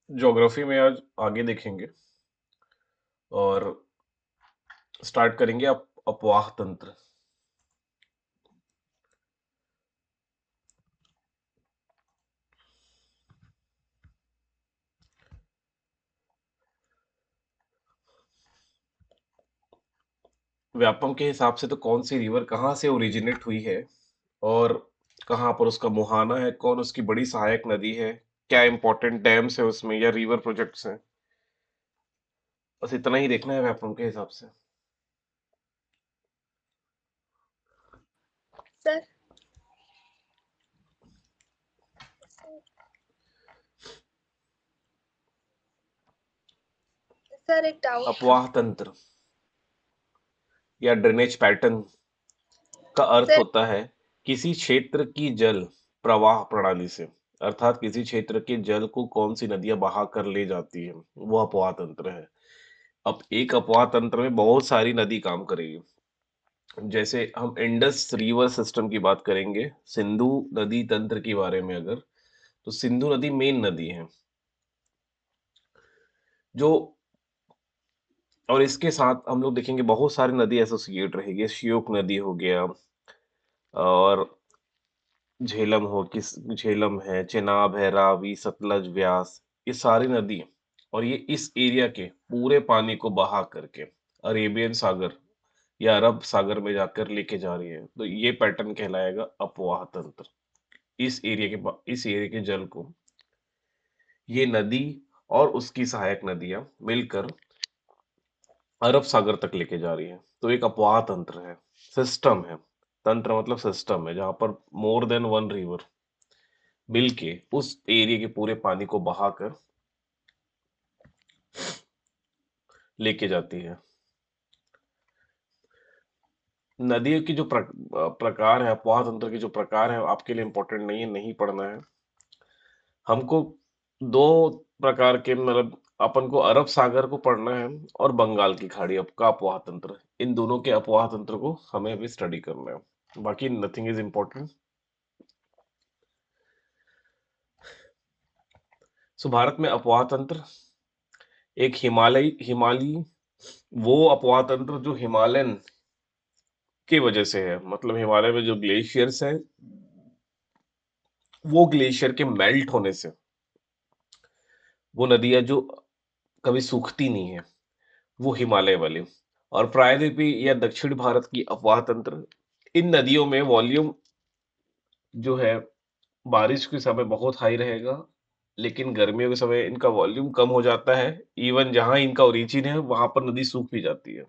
Geography में आज आगे देखेंगे और स्टार्ट करेंगे अपवाह तंत्र। व्यापम के हिसाब से तो कौन सी रिवर कहाँ से ओरिजिनेट हुई है और कहाँ पर उसका मुहाना है, कौन उसकी बड़ी सहायक नदी है, क्या इंपॉर्टेंट डैम्स है उसमें या रिवर प्रोजेक्ट्स हैं, बस इतना ही देखना है व्यापम के हिसाब से। सर सर एक डाउट था। अपवाह तंत्र या ड्रेनेज पैटर्न का अर्थ सर होता है किसी क्षेत्र की जल प्रवाह प्रणाली से, अर्थात किसी क्षेत्र के जल को कौन सी नदियां बहा कर ले जाती है, वो अपवाह तंत्र है। अब एक अपवाह तंत्र में बहुत सारी नदी काम करेगी। जैसे हम इंडस रिवर सिस्टम की बात करेंगे, सिंधु नदी तंत्र के बारे में अगर, तो सिंधु नदी मेन नदी है जो, और इसके साथ हम लोग देखेंगे बहुत सारी नदी एसोसिएट रहेगी। श्योक नदी हो गया, और झेलम हो किस झेलम है, चेनाब है, रावी, सतलज, व्यास, ये सारी नदी, और ये इस एरिया के पूरे पानी को बहा करके अरेबियन सागर या अरब सागर में जाकर लेके जा रही है, तो ये पैटर्न कहलाएगा अपवाह तंत्र। इस एरिया के जल को ये नदी और उसकी सहायक नदियां मिलकर अरब सागर तक लेके जा रही है, तो एक अपवाह तंत्र है, सिस्टम है। तंत्र मतलब सिस्टम है जहां पर मोर देन वन रिवर मिलके उस एरिया के पूरे पानी को बहाकर लेके जाती है। नदियों की जो प्रकार है, अपवाह तंत्र के जो प्रकार है, आपके लिए इंपॉर्टेंट नहीं है, नहीं पढ़ना है हमको। दो प्रकार के, मतलब अपन को अरब सागर को पढ़ना है और बंगाल की खाड़ी का अपवाह तंत्र, इन दोनों के अपवाह तंत्र को हमें अभी स्टडी करना है, बाकी नथिंग इज इम्पोर्टेंट। सो भारत में अपवाह तंत्र एक हिमालयी वो अपवाह तंत्र जो हिमालयन की वजह से है, मतलब हिमालय में जो ग्लेशियर्स हैं, वो ग्लेशियर के मेल्ट होने से वो नदियां जो कभी सूखती नहीं है, वो हिमालय वाली। और प्रायद्वीपीय या दक्षिण भारत की अपवाह तंत्र, इन नदियों में वॉल्यूम जो है बारिश के समय बहुत हाई रहेगा, लेकिन गर्मियों के समय इनका वॉल्यूम कम हो जाता है। इवन जहां इनका ओरिजिन है वहां पर नदी सूख भी जाती है।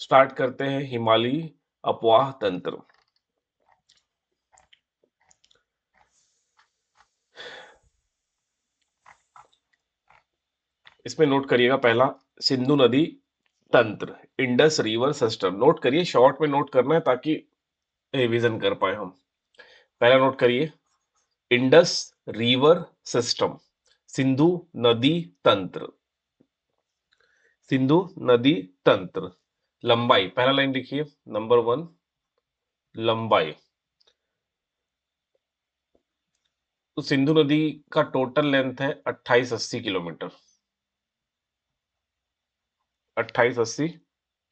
स्टार्ट करते हैं हिमालयी अपवाह तंत्र। इसमें नोट करिएगा, पहला सिंधु नदी तंत्र, इंडस रिवर सिस्टम। नोट करिए, शॉर्ट में नोट करना है ताकि रिवीजन कर पाए हम। पहला नोट करिए, इंडस रिवर सिस्टम, सिंधु नदी तंत्र, सिंधु नदी तंत्र। लंबाई, पहला लाइन लिखिए, नंबर वन, लंबाई। तो सिंधु नदी का टोटल लेंथ है 2880 किलोमीटर, 2880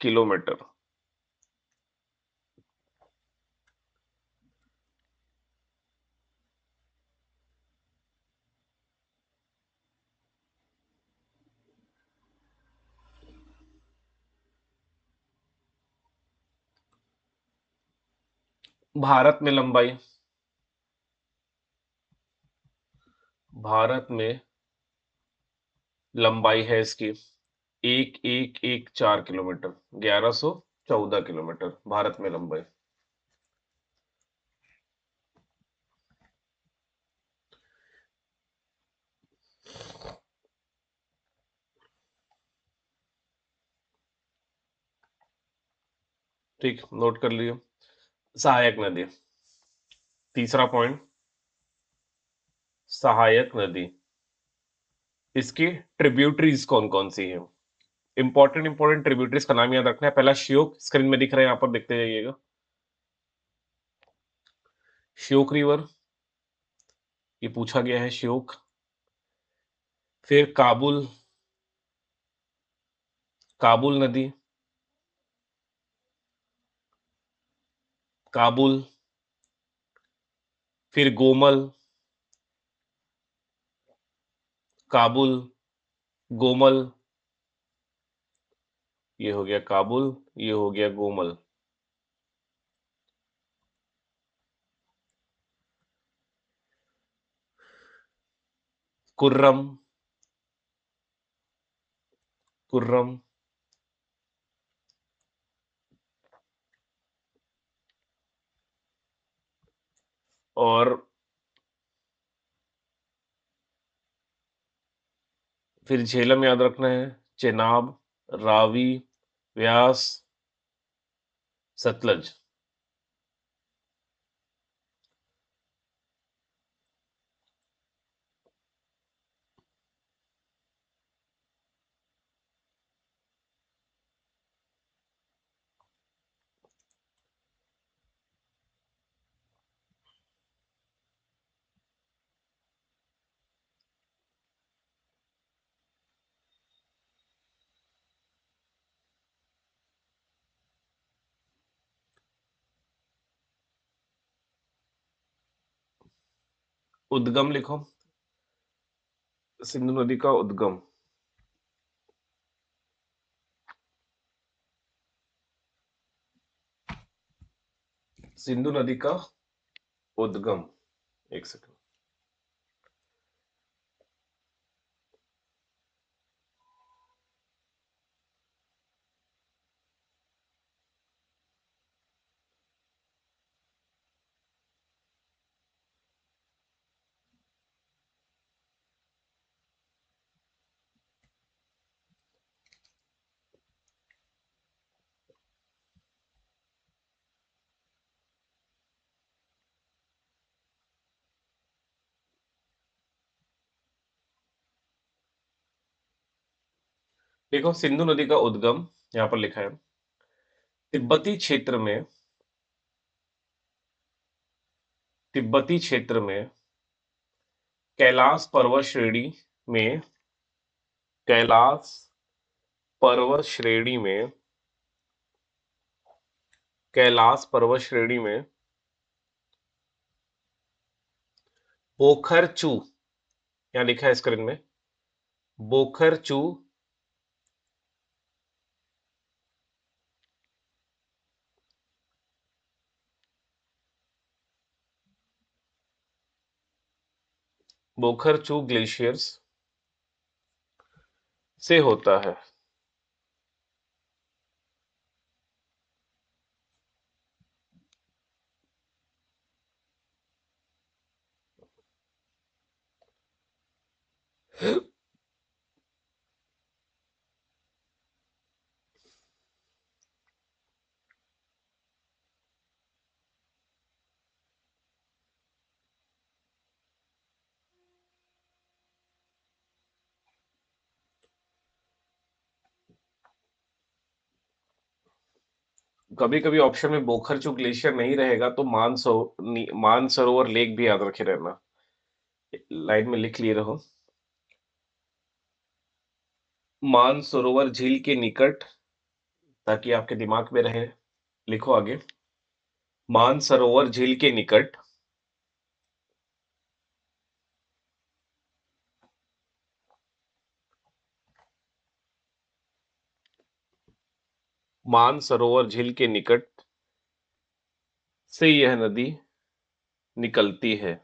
किलोमीटर। भारत में लंबाई, भारत में लंबाई है इसकी 1114 किलोमीटर, 1114 किलोमीटर भारत में लंबाई। ठीक, नोट कर लियो। सहायक नदी, तीसरा पॉइंट, सहायक नदी, इसकी ट्रिब्यूटरीज कौन कौन सी है। इंपॉर्टेंट इंपॉर्टेंट ट्रिब्यूटरीज का नाम याद रखना है। पहला श्योक, स्क्रीन में दिख रहा है, यहाँ पर देखते जाइएगा। श्योक रिवर, ये पूछा गया है श्योक। फिर काबुल, काबुल नदी, काबुल, फिर गोमल, काबुल, गोमल, ये हो गया काबुल, ये हो गया गोमल। कुर्रम, कुर्रम, और फिर झेलम याद रखना है, चेनाब, रावी, व्यास, सतलज। उद्गम लिखो, सिंधु नदी का उद्गम। सिंधु नदी का उद्गम, एक सेकंड। देखो, सिंधु नदी का उद्गम यहाँ पर लिखा है, तिब्बती क्षेत्र में, तिब्बती क्षेत्र में कैलाश पर्वत श्रेणी में, कैलाश पर्वत श्रेणी में, कैलाश पर्वत श्रेणी में बोखरचू, यहाँ लिखा है स्क्रीन में, बोखरचू, बोखरचू ग्लेशियर्स से होता है। कभी कभी ऑप्शन में बोखरचू ग्लेशियर नहीं रहेगा तो मानसरोवर लेक भी याद रखे रहना, लाइन में लिख लिए रहो। मानसरोवर झील के निकट, ताकि आपके दिमाग में रहे, लिखो आगे, मानसरोवर झील के निकट मानसरोवर झील के निकट से यह नदी निकलती है।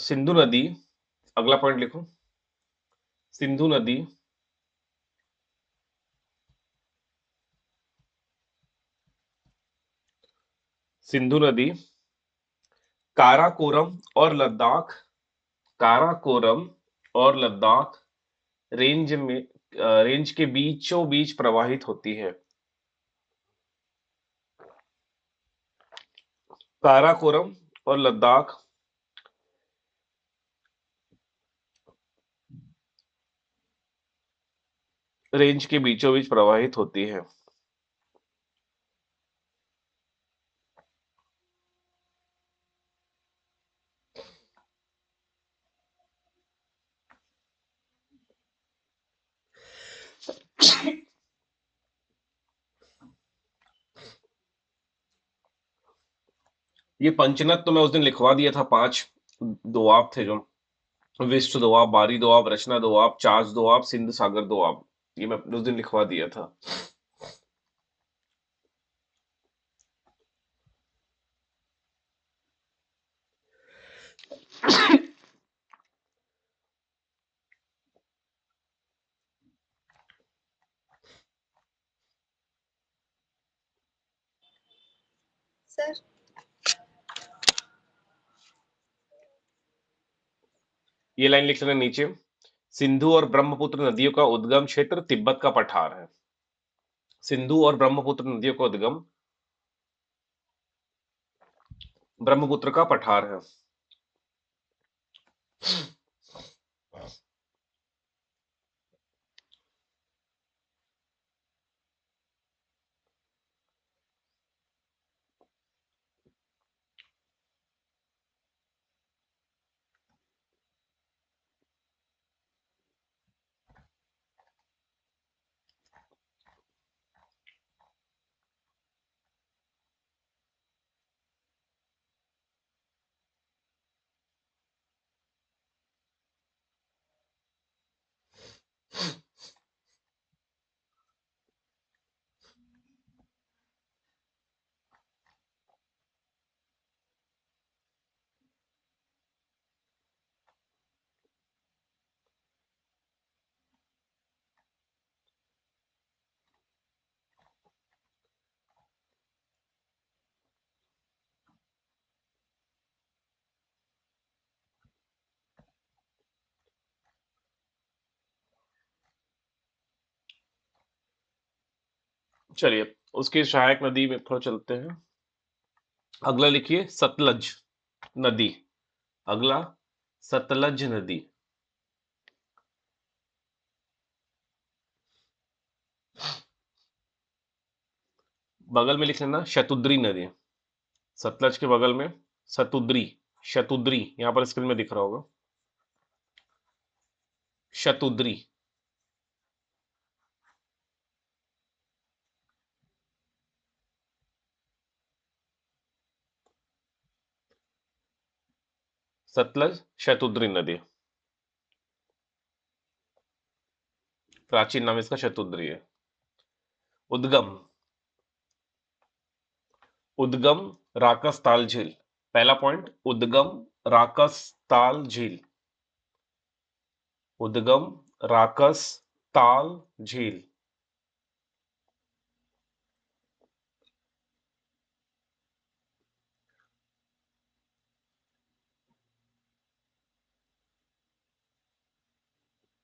सिंधु नदी, अगला पॉइंट लिखो, सिंधु नदी सिंधु नदी काराकोरम और लद्दाख, काराकोरम और लद्दाख रेंज के बीचों बीच प्रवाहित होती है। काराकोरम और लद्दाख रेंज के बीचों बीच प्रवाहित होती है। ये पंचनद तो मैं उस दिन लिखवा दिया था, 5 दोआब थे जो, विष्णु दोआब, बारी दोआब, रचना दोआब, चास दोआब, सिंधु सागर दोआब। ये मैं उस दिन लिखवा दिया था। सर ये लाइन लिख लेना नीचे। सिंधु और ब्रह्मपुत्र नदियों का उद्गम क्षेत्र तिब्बत का पठार है। सिंधु और ब्रह्मपुत्र नदियों का उद्गम ब्रह्मपुत्र का पठार है। चलिए, उसकी सहायक नदी में थोड़ा चलते हैं। अगला लिखिए सतलज नदी। अगला सतलज नदी। बगल में लिख लेना शतुद्री नदी। सतलज के बगल में सतुद्री, शतुद्री यहां पर स्क्रीन में दिख रहा होगा, शतुद्री। सतलज शतुद्री नदी, प्राचीन नाम इसका शतुद्री है। उद्गम, उद्गम राकस ताल झील। पहला पॉइंट, उद्गम राकस ताल झील। उद्गम राकस ताल झील।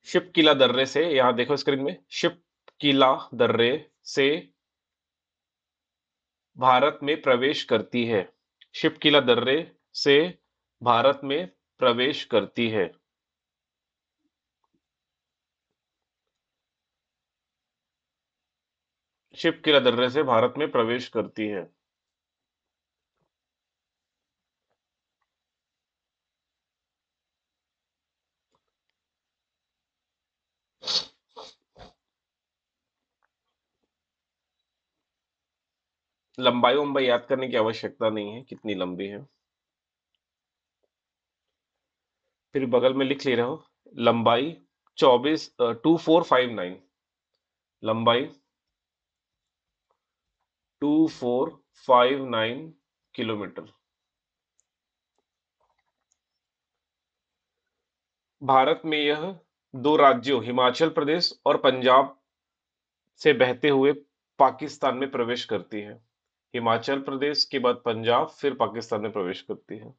शिपकिला दर्रे से, यहां देखो स्क्रीन में, शिपकिला दर्रे से भारत में प्रवेश करती है। शिपकिला दर्रे से भारत में प्रवेश करती है। शिपकिला दर्रे से भारत में प्रवेश करती है। लंबाई वंबाई याद करने की आवश्यकता नहीं है, कितनी लंबी है। फिर बगल में लिख ले रहा हो, लंबाई 24 लंबाई 2459 किलोमीटर। भारत में यह दो राज्यों हिमाचल प्रदेश और पंजाब से बहते हुए पाकिस्तान में प्रवेश करती है। हिमाचल प्रदेश के बाद पंजाब, फिर पाकिस्तान में प्रवेश करती है।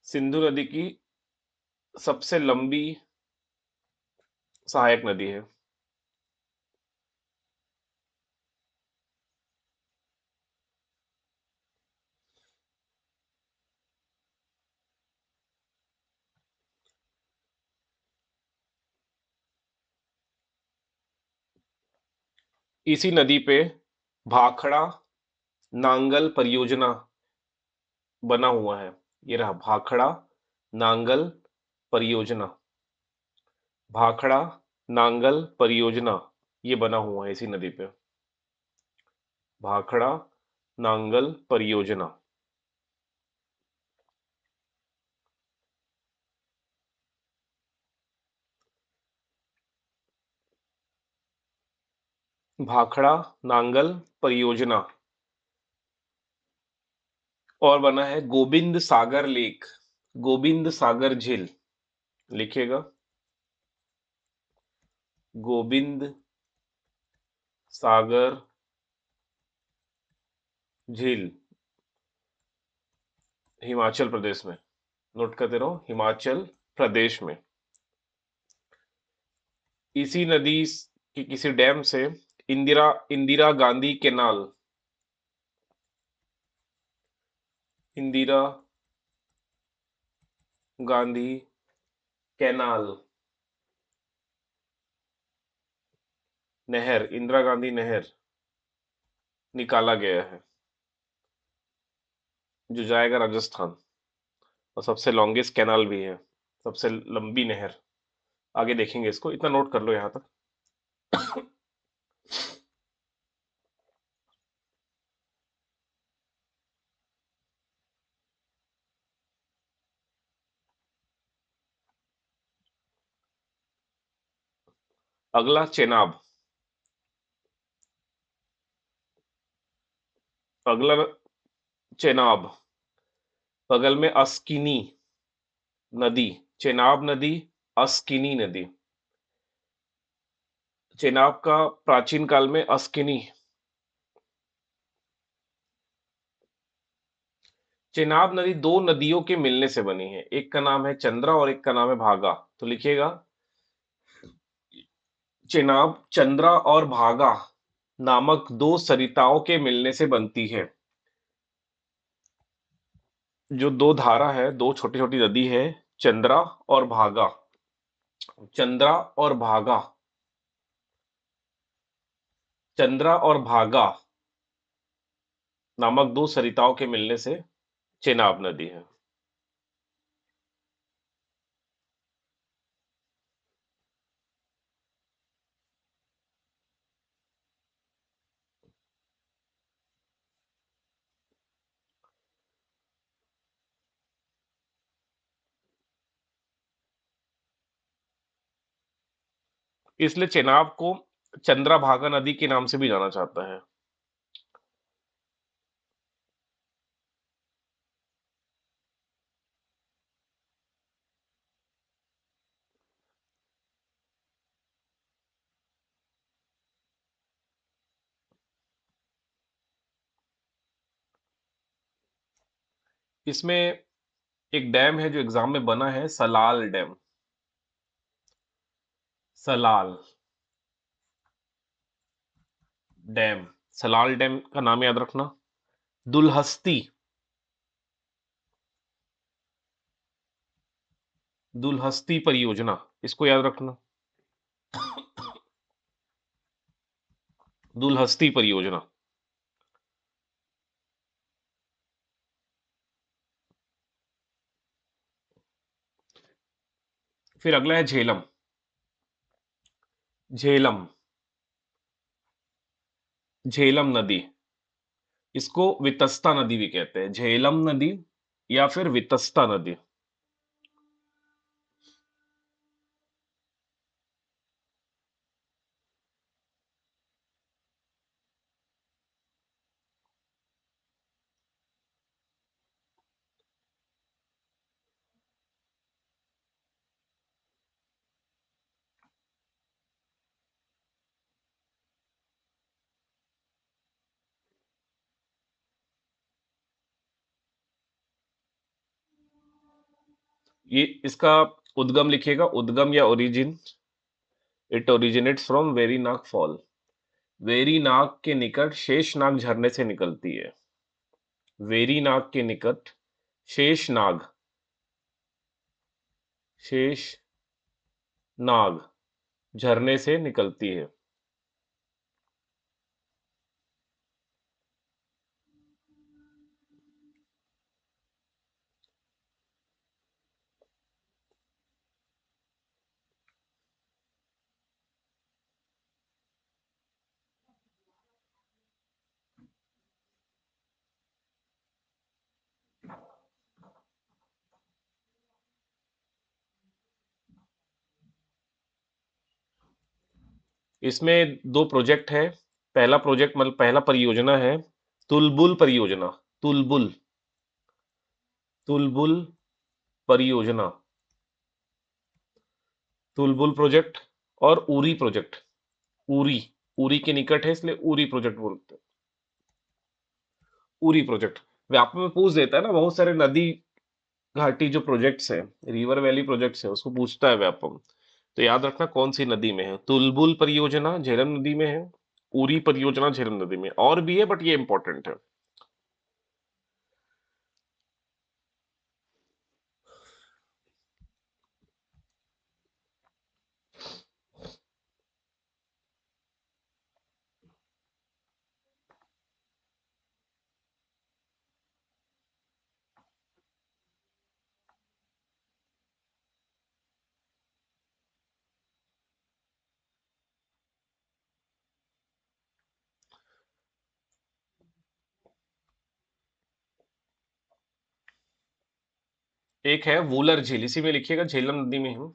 सिंधु नदी की सबसे लंबी सहायक नदी है। इसी नदी पे भाखड़ा नांगल परियोजना बना हुआ है। ये रहा भाखड़ा नांगल परियोजना। भाखड़ा नांगल परियोजना ये बना हुआ है इसी नदी पे। भाखड़ा नांगल परियोजना। भाखड़ा नांगल परियोजना। और बना है गोविंद सागर लेक, गोविंद सागर झील। लिखिएगा गोविंद सागर झील, हिमाचल प्रदेश में। नोट करते रहो, हिमाचल प्रदेश में। इसी नदी की किसी डैम से इंदिरा इंदिरा गांधी केनाल, इंदिरा गांधी कैनाल, नहर, इंदिरा गांधी नहर निकाला गया है, जो जाएगा राजस्थान। और सबसे लॉन्गेस्ट कैनाल भी है, सबसे लंबी नहर। आगे देखेंगे इसको, इतना नोट कर लो यहां तक। अगला चेनाब। अगला चेनाब, बगल में अस्किनी नदी, चेनाब नदी, अस्किनी नदी। चेनाब का प्राचीन काल में अस्किनी, चेनाब नदी दो नदियों के मिलने से बनी है, एक का नाम है चंद्रा और एक का नाम है भागा। तो लिखिएगा चेनाब चंद्रा और भागा नामक दो सरिताओं के मिलने से बनती है। जो दो धारा है, दो छोटी छोटी नदी है, चंद्रा और भागा, चंद्रा और भागा, चंद्रा और भागा नामक दो सरिताओं के मिलने से चेनाब नदी है। इसलिए चेनाब को चंद्रभागा नदी के नाम से भी जाना जाता है। इसमें एक डैम है जो एग्जाम में बना है, Salal dam. Salal dam, Salal dam का नाम याद रखना। दुलहस्ती, दुलहस्ती परियोजना, इसको याद रखना। दुलहस्ती परियोजना। फिर अगला है झेलम। झेलम, झेलम नदी, इसको वितस्ता नदी भी कहते हैं, झेलम नदी या फिर वितस्ता नदी। ये इसका उद्गम लिखिएगा, उद्गम या origin. It originates from Verinag fall, Verinag के निकट शेषनाग झरने से निकलती है। वेरीनाग के निकट शेषनाग, शेष नाग झरने से निकलती है। इसमें दो प्रोजेक्ट है। पहला प्रोजेक्ट मतलब पहला परियोजना है तुलबुल परियोजना। तुलबुल तुलबुल परियोजना, तुलबुल प्रोजेक्ट और उरी प्रोजेक्ट। उरी, उरी के निकट है इसलिए उरी प्रोजेक्ट बोलते हैं। उरी प्रोजेक्ट व्यापक में पूछ देता है ना, बहुत सारे नदी घाटी जो प्रोजेक्ट्स है, रिवर वैली प्रोजेक्ट्स है, उसको पूछता है व्यापम। तो याद रखना कौन सी नदी में है। तुलबुल परियोजना झेलम नदी में है, उरी परियोजना झेलम नदी में। और भी है बट ये इंपॉर्टेंट है। एक है वूलर झील, इसी में लिखिएगा झेलम नदी में है।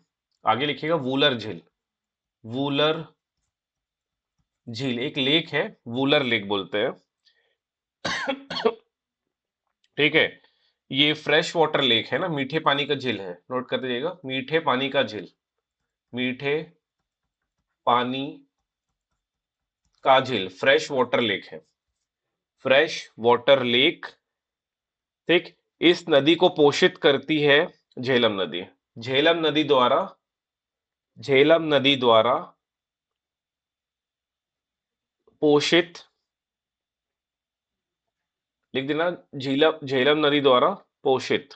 आगे लिखिएगा वूलर झील। वूलर झील एक लेक है, वूलर लेक बोलते हैं। ठीक है। ये फ्रेश वाटर लेक है ना, मीठे पानी का झील है, नोट कर दीजिएगा, मीठे पानी का झील। मीठे पानी का झील फ्रेश वाटर लेक है। Fresh water lake. ठीक। इस नदी को पोषित करती है झेलम नदी। झेलम नदी द्वारा, झेलम नदी द्वारा पोषित, लिख देना, झीलम झेलम नदी द्वारा पोषित।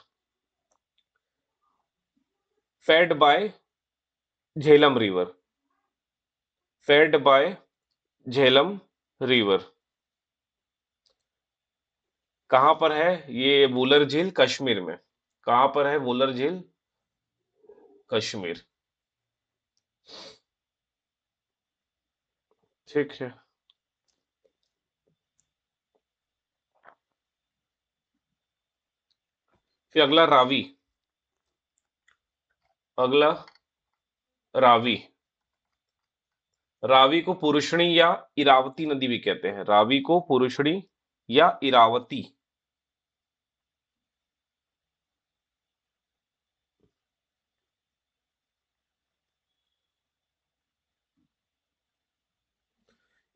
Fed by Jhelum river. Fed by Jhelum river. कहां पर है ये वुलर झील? कश्मीर में। कहां पर है वुलर झील? कश्मीर। ठीक है। फिर अगला रावी। अगला रावी। रावी को पुरुषणी या इरावती नदी भी कहते हैं। रावी को पुरुषणी या इरावती।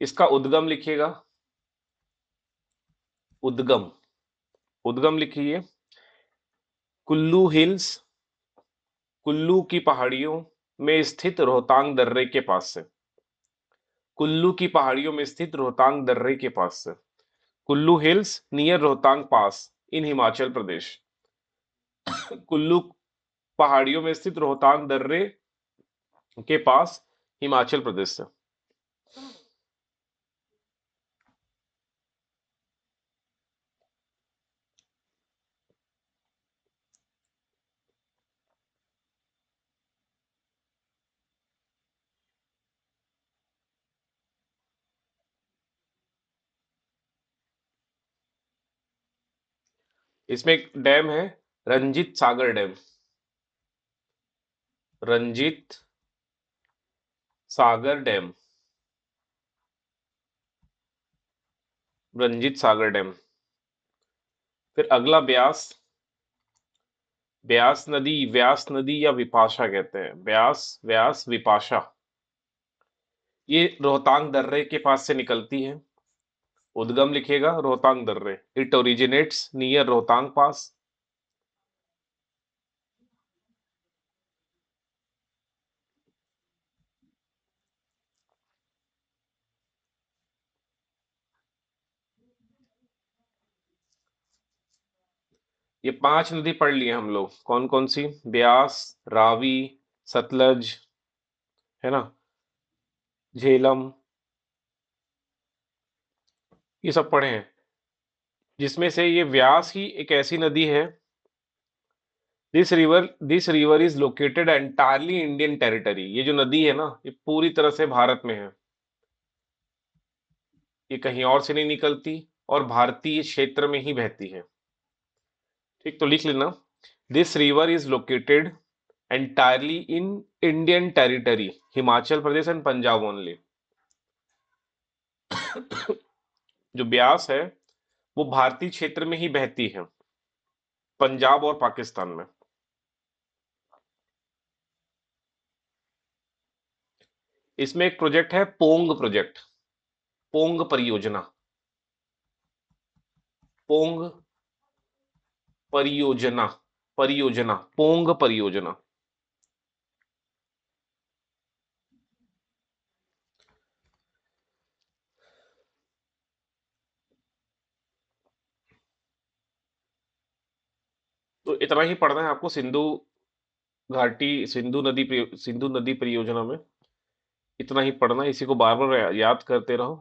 इसका उद्गम लिखिएगा। उद्गम, उद्गम लिखिए कुल्लू हिल्स, कुल्लू की पहाड़ियों में स्थित रोहतांग दर्रे के पास से। कुल्लू की पहाड़ियों में स्थित रोहतांग दर्रे के पास से। कुल्लू हिल्स नियर रोहतांग पास इन हिमाचल प्रदेश। कुल्लू पहाड़ियों में स्थित रोहतांग दर्रे के पास हिमाचल प्रदेश से। इसमें एक डैम है, Ranjit Sagar dam. Ranjit Sagar dam. Ranjit Sagar dam. फिर अगला ब्यास। ब्यास नदी, व्यास नदी या विपाशा कहते हैं। ब्यास, व्यास, विपाशा। ये रोहतांग दर्रे के पास से निकलती है। उद्गम लिखिएगा रोहतांग दर्रे। इट ओरिजिनेट्स नियर रोहतांग पास। ये 5 नदी पढ़ लिए हम लोग, कौन कौन सी? ब्यास, रावी, सतलज, है ना, झेलम, ये सब पढ़े हैं। जिसमें से ये व्यास ही एक ऐसी नदी है, this river is located entirely Indian territory. ये जो नदी है ना, ये पूरी तरह से भारत में है। ये कहीं और से नहीं निकलती और भारतीय क्षेत्र में ही बहती है। ठीक, तो लिख लेना, this river is located entirely in Indian territory, Himachal Pradesh and Punjab only. जो ब्यास है वो भारतीय क्षेत्र में ही बहती है, पंजाब और पाकिस्तान में। इसमें एक प्रोजेक्ट है पोंग प्रोजेक्ट, पोंग परियोजना, पोंग परियोजना, परियोजना, पोंग परियोजना। तो इतना ही पढ़ना है आपको सिंधु घाटी, सिंधु नदी परियोजना में इतना ही पढ़ना है। इसी को बार बार याद करते रहो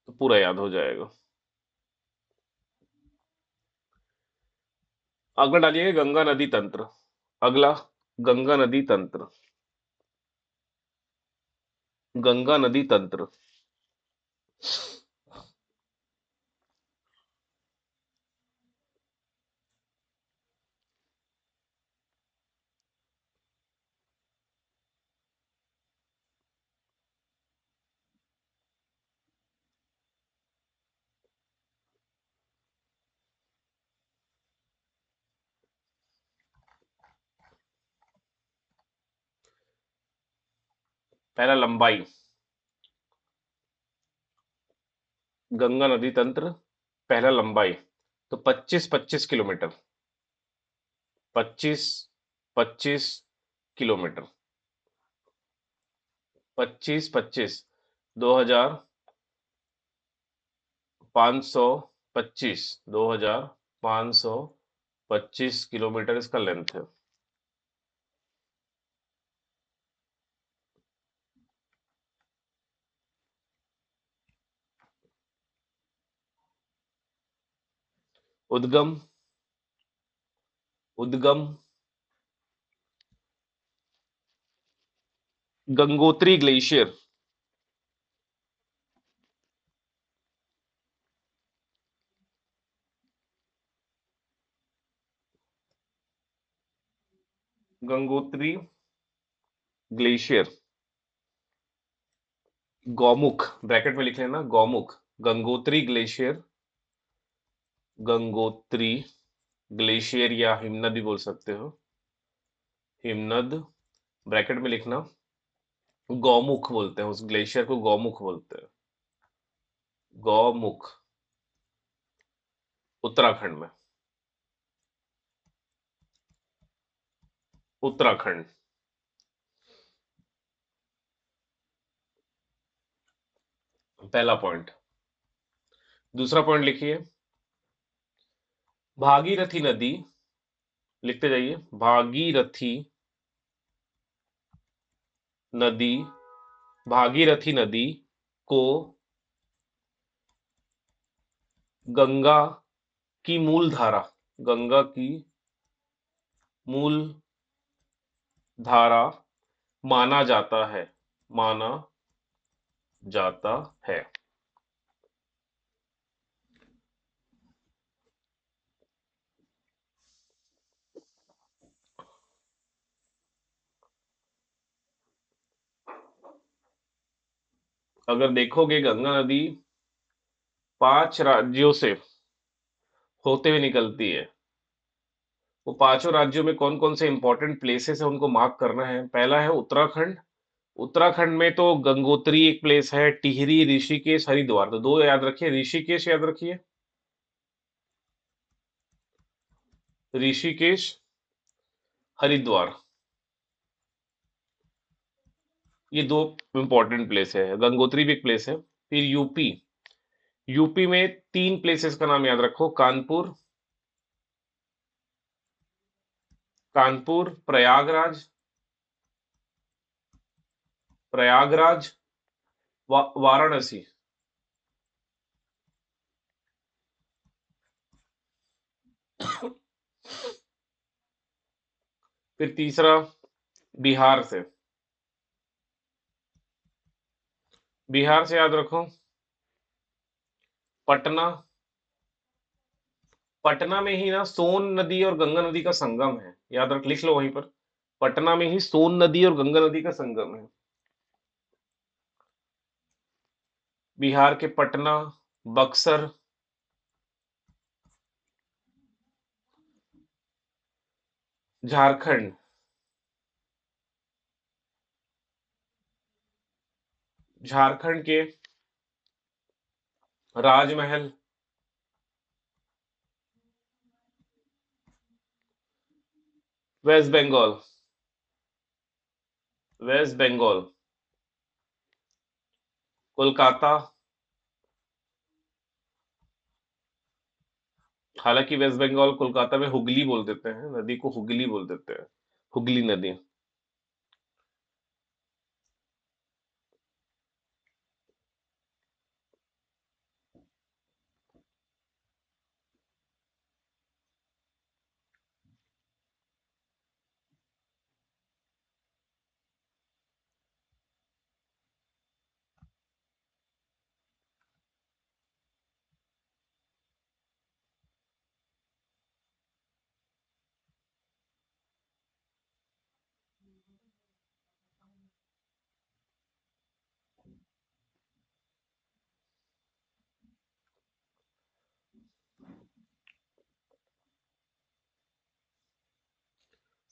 तो पूरा याद हो जाएगा। अगला डालिए गंगा नदी तंत्र। अगला गंगा नदी तंत्र, गंगा नदी तंत्र। पहला लंबाई, गंगा नदी तंत्र पहला लंबाई तो 25-25 किलोमीटर, 25-25 किलोमीटर, 25-25, 2525, 2525 किलोमीटर इसका लेंथ है। उद्गम, उद्गम Gangotri glacier, Gangotri glacier, Gaumukh bracket में लिख लेना, गौमुख, गंगोत्री ग्लेशियर, गंगोत्री ग्लेशियर या हिमनद भी बोल सकते हो, हिमनद ब्रैकेट में लिखना। गौमुख बोलते हैं उस ग्लेशियर को, गौमुख बोलते हैं, गौमुख, उत्तराखंड में, उत्तराखंड। पहला पॉइंट। दूसरा पॉइंट लिखिए, भागीरथी नदी, लिखते जाइए, भागीरथी नदी, भागीरथी नदी को गंगा की मूल धारा, गंगा की मूल धारा माना जाता है, माना जाता है। अगर देखोगे गंगा नदी 5 राज्यों से होते हुए निकलती है। वो पांचों राज्यों में कौन कौन से इंपॉर्टेंट प्लेसेस है उनको मार्क करना है। पहला है उत्तराखंड, उत्तराखंड में तो गंगोत्री एक प्लेस है, टिहरी, ऋषिकेश, हरिद्वार, तो दो याद रखिए, ऋषिकेश याद रखिए, ऋषिकेश, हरिद्वार, ये दो इंपॉर्टेंट प्लेस है। गंगोत्री भी एक प्लेस है। फिर यूपी, यूपी में 3 प्लेसेस का नाम याद रखो, कानपुर, कानपुर, प्रयागराज, प्रयागराज, वाराणसी। फिर तीसरा बिहार से, बिहार से याद रखो पटना, पटना में ही ना सोन नदी और गंगा नदी का संगम है, याद रख, लिख लो वहीं पर, पटना में ही सोन नदी और गंगा नदी का संगम है। बिहार के पटना, बक्सर, झारखंड, झारखंड के राजमहल, वेस्ट बंगाल, वेस्ट बंगाल, कोलकाता, हालांकि वेस्ट बंगाल कोलकाता में हुगली बोल देते हैं, नदी को हुगली बोल देते हैं, हुगली नदी।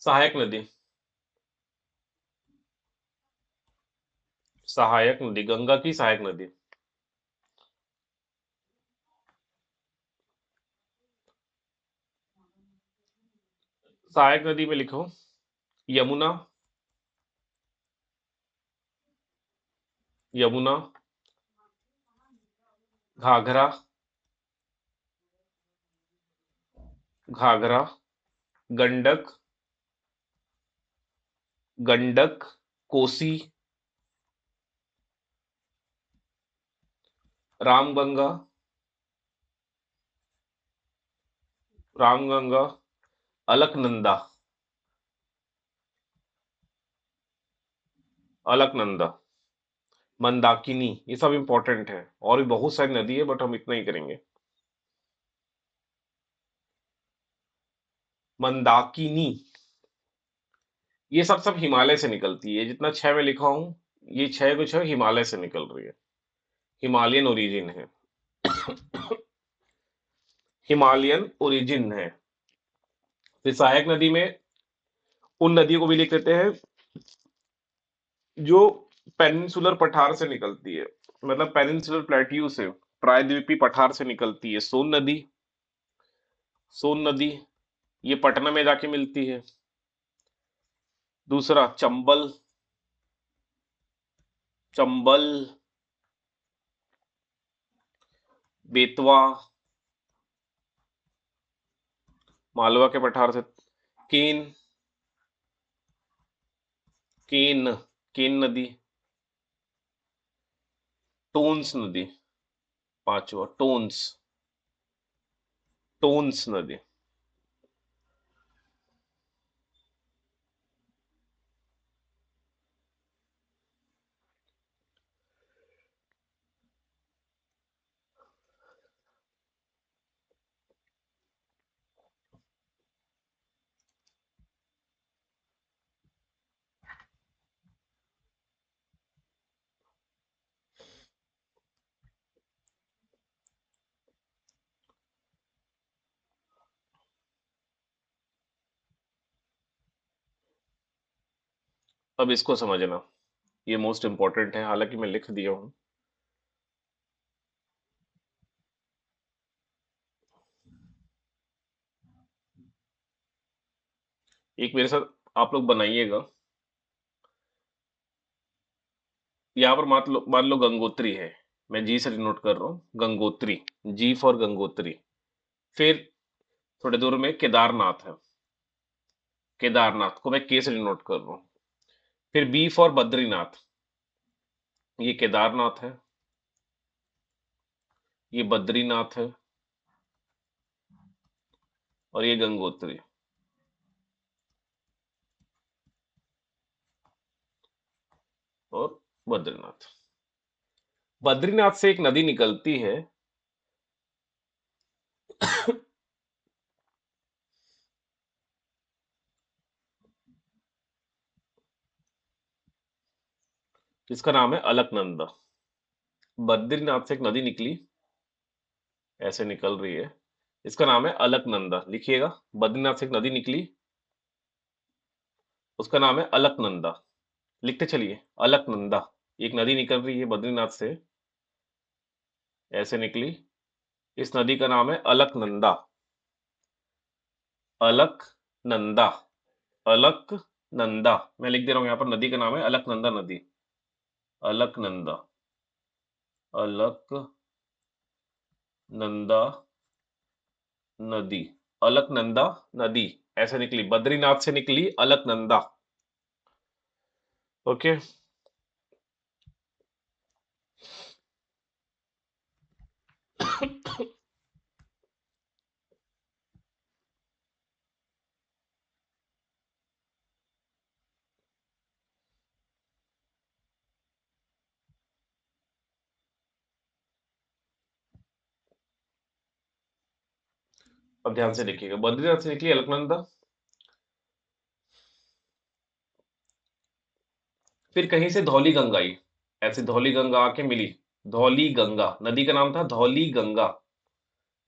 सहायक नदी, सहायक नदी, गंगा की सहायक नदी। सहायक नदी में लिखो, यमुना, यमुना, घाघरा, घाघरा, गंडक, गंडक, कोसी, रामगंगा, रामगंगा, अलकनंदा, अलकनंदा, मंदाकिनी, ये सब इंपॉर्टेंट है, और भी बहुत सारी नदी है बट हम इतना ही करेंगे। मंदाकिनी, ये सब हिमालय से निकलती है, जितना छह में लिखा हूं, ये छह कुछ है हिमालय से निकल रही है, हिमालयन ओरिजिन है, हिमालयन ओरिजिन है। फिर सहायक नदी में उन नदियों को भी लिख देते हैं जो पेनिनसुलर पठार से निकलती है, मतलब पेनिनसुलर प्लेट्यू से, प्रायद्वीपीय पठार से निकलती है। सोन नदी, सोन नदी, ये पटना में जाके मिलती है। दूसरा चंबल, चंबल, बेतवा, मालवा के पठार से। केन, केन, केन नदी, टोन्स नदी, पांचवा टोन्स, टोन्स नदी। अब इसको समझना, ये मोस्ट इंपॉर्टेंट है, हालांकि मैं लिख दिया हूं। एक मेरे साथ आप लोग बनाइएगा। यहाँ पर मान लो गंगोत्री है, मैं जी से डिनोट कर रहा हूँ, गंगोत्री, जी फॉर गंगोत्री। फिर थोड़े दूर में केदारनाथ है, केदारनाथ को मैं के से डिनोट कर रहा हूँ। फिर बी फॉर बद्रीनाथ, ये केदारनाथ है, ये बद्रीनाथ है, और ये गंगोत्री और बद्रीनाथ। बद्रीनाथ से एक नदी निकलती है, जिसका नाम है अलकनंदा। बद्रीनाथ से एक नदी निकली, ऐसे निकल रही है, इसका नाम है अलकनंदा। लिखिएगा, बद्रीनाथ से एक नदी निकली, उसका नाम है अलकनंदा। लिखते चलिए, अलकनंदा। एक नदी निकल रही है बद्रीनाथ से, ऐसे निकली, इस नदी का नाम है अलकनंदा। अलकनंदा, अलकनंदा। मैं लिख दे रहा हूं, यहाँ पर नदी का नाम है अलकनंदा नदी। अलकनंदा, अलकनंदा नदी, अलकनंदा नदी ऐसे निकली, बद्रीनाथ से निकली अलकनंदा। ओके। अब ध्यान से देखिएगा, बद्रीनाथ से निकली अलकनंदा, फिर कहीं से धौली गंगा आई, ऐसे धौली गंगा आके मिली। धौली गंगा, नदी का नाम था धौली गंगा।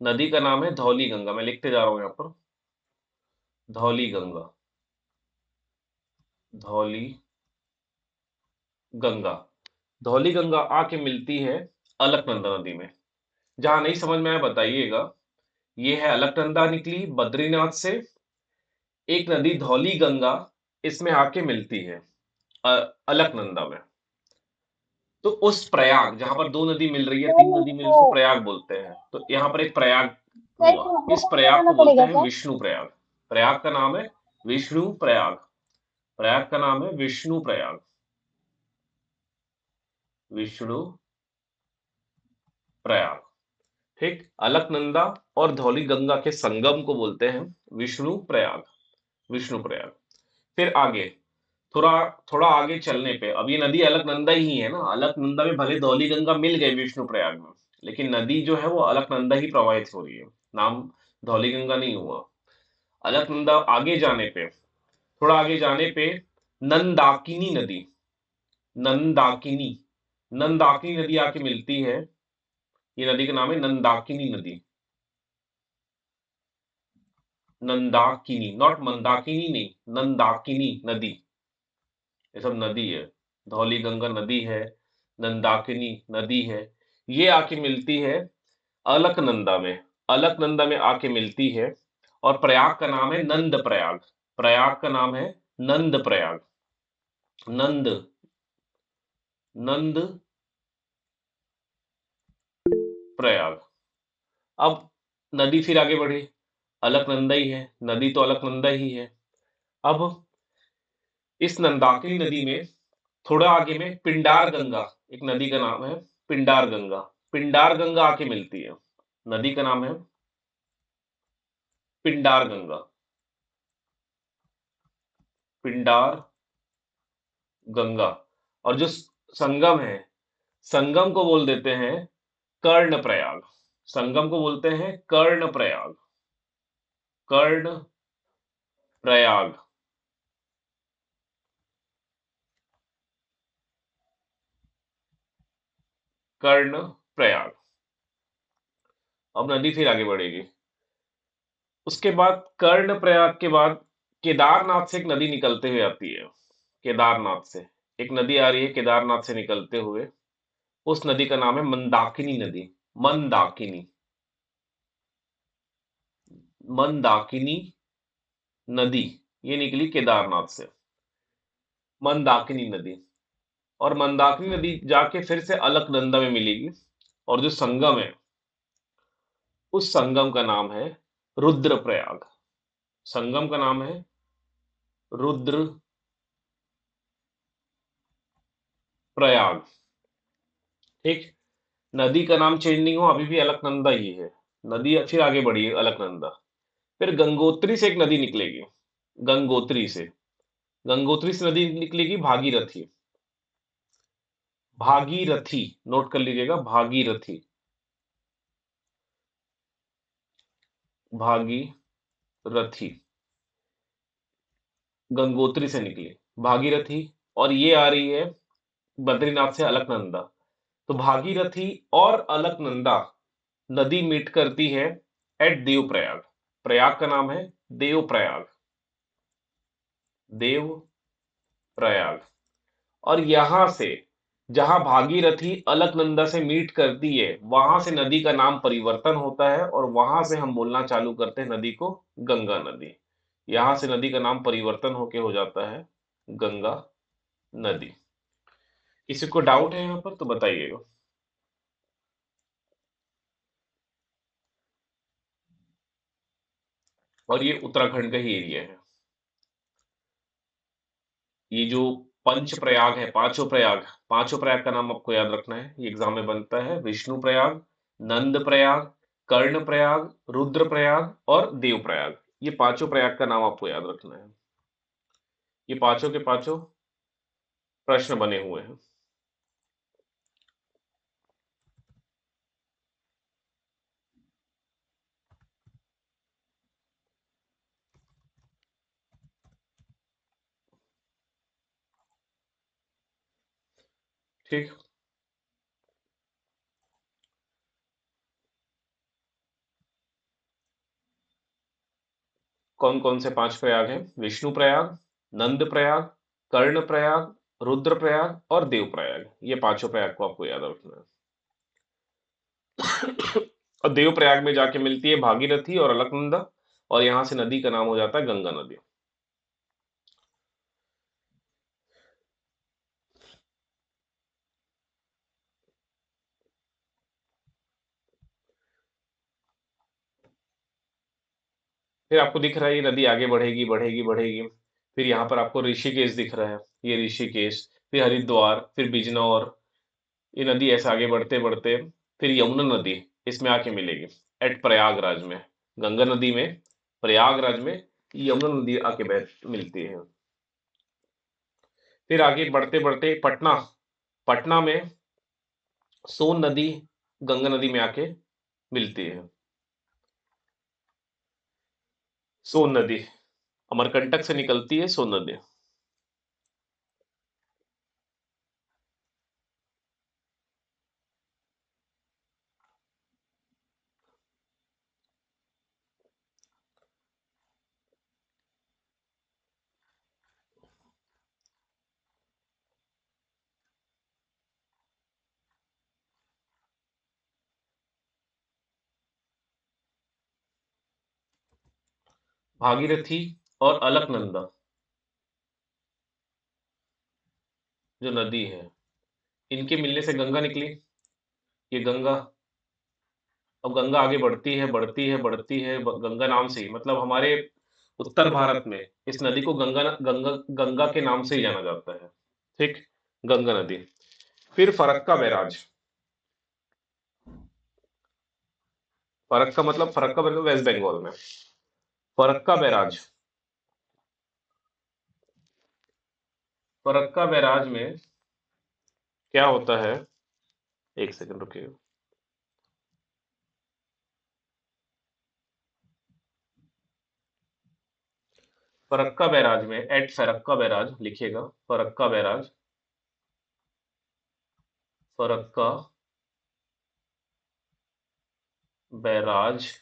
नदी का नाम है धौली गंगा, मैं लिखते जा रहा हूं यहाँ पर, धौली गंगा, धौली गंगा। धौली गंगा आके मिलती है अलकनंदा नदी में। जहां नहीं समझ में आया बताइएगा। ये है अलकनंदा निकली बद्रीनाथ से, एक नदी धौली गंगा इसमें आके मिलती है अलकनंदा में। तो उस प्रयाग जहां पर दो नदी मिल रही है, सर तीन नदी मिल रही है, हमको उसको प्रयाग बोलते हैं। तो यहाँ पर एक प्रयाग सर हुआ, कि हमको इस कौन प्रयाग बताना को बोलते पड़ेगा हैं सर? विष्णु प्रयाग। प्रयाग का नाम है विष्णु प्रयाग। प्रयाग का नाम है विष्णु प्रयाग, विष्णु प्रयाग। ठीक, अलकनंदा और धौली गंगा के संगम को बोलते हैं विष्णु प्रयाग, विष्णु प्रयाग। फिर आगे, थोड़ा थोड़ा आगे चलने पे, अब ये नदी अलकनंदा ही है ना, अलकनंदा में भले धौली गंगा मिल गई विष्णु प्रयाग में, लेकिन नदी जो है वो अलकनंदा ही प्रवाहित हो रही है, नाम धौली गंगा नहीं हुआ। अलकनंदा आगे जाने पे, थोड़ा आगे जाने पे नंदाकिनी नदी, नंदाकिनी, नंदाकिनी नदी आके मिलती है। ये नदी का नाम है नंदाकिनी नदी। नंदाकिनी, नॉट मंदाकिनी नहीं, नंदाकिनी नदी, ये सब नदी है। धौली गंगा नदी है, नंदाकिनी नदी है। ये आके मिलती है अलकनंदा में, अलकनंदा में आके मिलती है। और प्रयाग का नाम है नंद प्रयाग। प्रयाग का नाम है नंद प्रयाग, नंद, नंद प्रयाग। अब नदी फिर आगे बढ़ी, अलकनंदा ही है, नदी तो अलकनंदा ही है। अब इस नंदाकिनी नदी में थोड़ा आगे में पिंडार गंगा, एक नदी का नाम है पिंडार गंगा। पिंडार गंगा आके मिलती है, नदी का नाम है पिंडार गंगा, पिंडार गंगा। और जो संगम है, संगम को बोल देते हैं कर्ण प्रयाग। संगम को बोलते हैं कर्ण प्रयाग, कर्ण प्रयाग, कर्ण प्रयाग। अब नदी फिर आगे बढ़ेगी। उसके बाद कर्ण प्रयाग के बाद केदारनाथ से एक नदी निकलते हुए आती है। केदारनाथ से एक नदी आ रही है, केदारनाथ से निकलते हुए। उस नदी का नाम है मंदाकिनी नदी, मंदाकिनी, मंदाकिनी नदी। ये निकली केदारनाथ से, मंदाकिनी नदी। और मंदाकिनी नदी जाके फिर से अलकनंदा में मिलेगी। और जो संगम है, उस संगम का नाम है रुद्रप्रयाग। संगम का नाम है रुद्र प्रयाग। ठीक, नदी का नाम चेंज नहीं हुआ, अभी भी अलकनंदा ही है। नदी फिर आगे बढ़ी है अलकनंदा। फिर गंगोत्री से एक नदी निकलेगी, गंगोत्री से, गंगोत्री से नदी निकलेगी भागीरथी। भागीरथी, नोट कर लीजिएगा, भागीरथी, भागीरथी, गंगोत्री से निकली भागीरथी। और ये आ रही है बद्रीनाथ से अलकनंदा। तो भागीरथी और अलकनंदा नदी मीट करती है एट देवप्रयाग। प्रयाग का नाम है देवप्रयाग, देवप्रयाग। और यहां से जहां भागीरथी अलकनंदा से मीट करती है वहां से नदी का नाम परिवर्तन होता है और वहां से हम बोलना चालू करते हैं नदी को गंगा नदी। यहां से नदी का नाम परिवर्तन होके हो जाता है गंगा नदी। किसी को डाउट है यहाँ पर तो बताइएगा। और ये उत्तराखंड का ही एरिया है। ये जो पंच प्रयाग है, पांचों प्रयाग का नाम आपको याद रखना है, ये एग्जाम में बनता है। विष्णु प्रयाग, नंद प्रयाग, कर्ण प्रयाग, रुद्र प्रयाग और देव प्रयाग। ये पांचों प्रयाग का नाम आपको याद रखना है। ये पांचों के पांचों प्रश्न बने हुए हैं। ठीक। कौन कौन से पांच प्रयाग हैं? विष्णु प्रयाग, नंद प्रयाग, कर्ण प्रयाग, रुद्र प्रयाग और देव प्रयाग। ये पांचों प्रयाग को आपको याद रखना है। और देव प्रयाग में जाके मिलती है भागीरथी और अलकनंदा और यहां से नदी का नाम हो जाता है गंगा नदी। फिर आपको दिख रहा है ये नदी आगे बढ़ेगी बढ़ेगी बढ़ेगी। फिर यहाँ पर आपको ऋषिकेश दिख रहा है, ये ऋषिकेश, फिर हरिद्वार, फिर बिजनौर। ये नदी ऐसे आगे बढ़ते बढ़ते फिर यमुना नदी इसमें आके मिलेगी एट प्रयागराज में। गंगा नदी में प्रयागराज में यमुना नदी आके बह मिलती है। फिर आगे बढ़ते बढ़ते पटना, पटना में सोन नदी गंगा नदी में आके मिलती है। सोन नदी अमरकंटक से निकलती है सोन नदी। भागीरथी और अलकनंदा जो नदी है, इनके मिलने से गंगा निकली। ये गंगा, अब गंगा आगे बढ़ती है बढ़ती है बढ़ती है गंगा नाम से ही, मतलब हमारे उत्तर भारत में इस नदी को गंगा गंगा गंगा के नाम से ही जाना जाता है। ठीक, गंगा नदी। फिर फरक्का बैराज, फरक्का मतलब वेस्ट बंगाल में। फरक्का बैराज, फरक्का बैराज में क्या होता है? एक सेकंड रुकिए। फरक्का बैराज में एट फरक्का बैराज लिखिएगा। फरक्का बैराज, फरक्का बैराज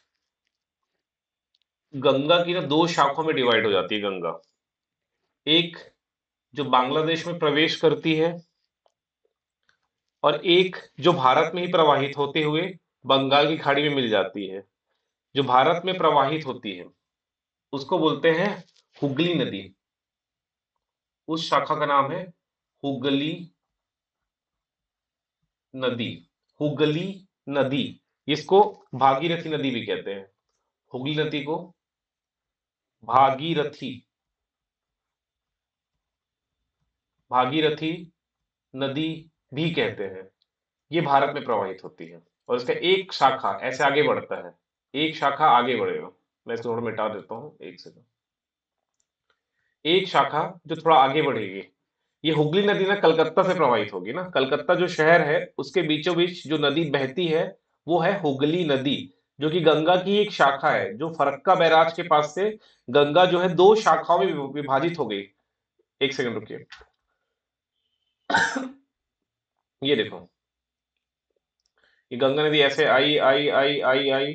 गंगा की ना दो शाखाओं में डिवाइड हो जाती है गंगा। एक जो बांग्लादेश में प्रवेश करती है और एक जो भारत में ही प्रवाहित होते हुए बंगाल की खाड़ी में मिल जाती है। जो भारत में प्रवाहित होती है उसको बोलते हैं हुगली नदी। उस शाखा का नाम है हुगली नदी। हुगली नदी, इसको भागीरथी नदी भी कहते हैं। हुगली नदी को भागीरथी, भागीरथी नदी भी कहते हैं। ये भारत में प्रवाहित होती है और इसका एक शाखा ऐसे आगे बढ़ता है। एक शाखा आगे बढ़ेगा। मैं इसको थोड़ा मिटा देता हूँ, एक सेकंड। एक शाखा जो थोड़ा आगे बढ़ेगी, ये हुगली नदी ना कलकत्ता से प्रवाहित होगी ना। कलकत्ता जो शहर है उसके बीचों बीच जो नदी बहती है वो है हुगली नदी, जो कि गंगा की एक शाखा है। जो फरक्का बैराज के पास से गंगा जो है दो शाखाओं में विभाजित हो गई। एक सेकंड रुकिए। ये देखो, ये गंगा नदी ऐसे आई आई आई आई आई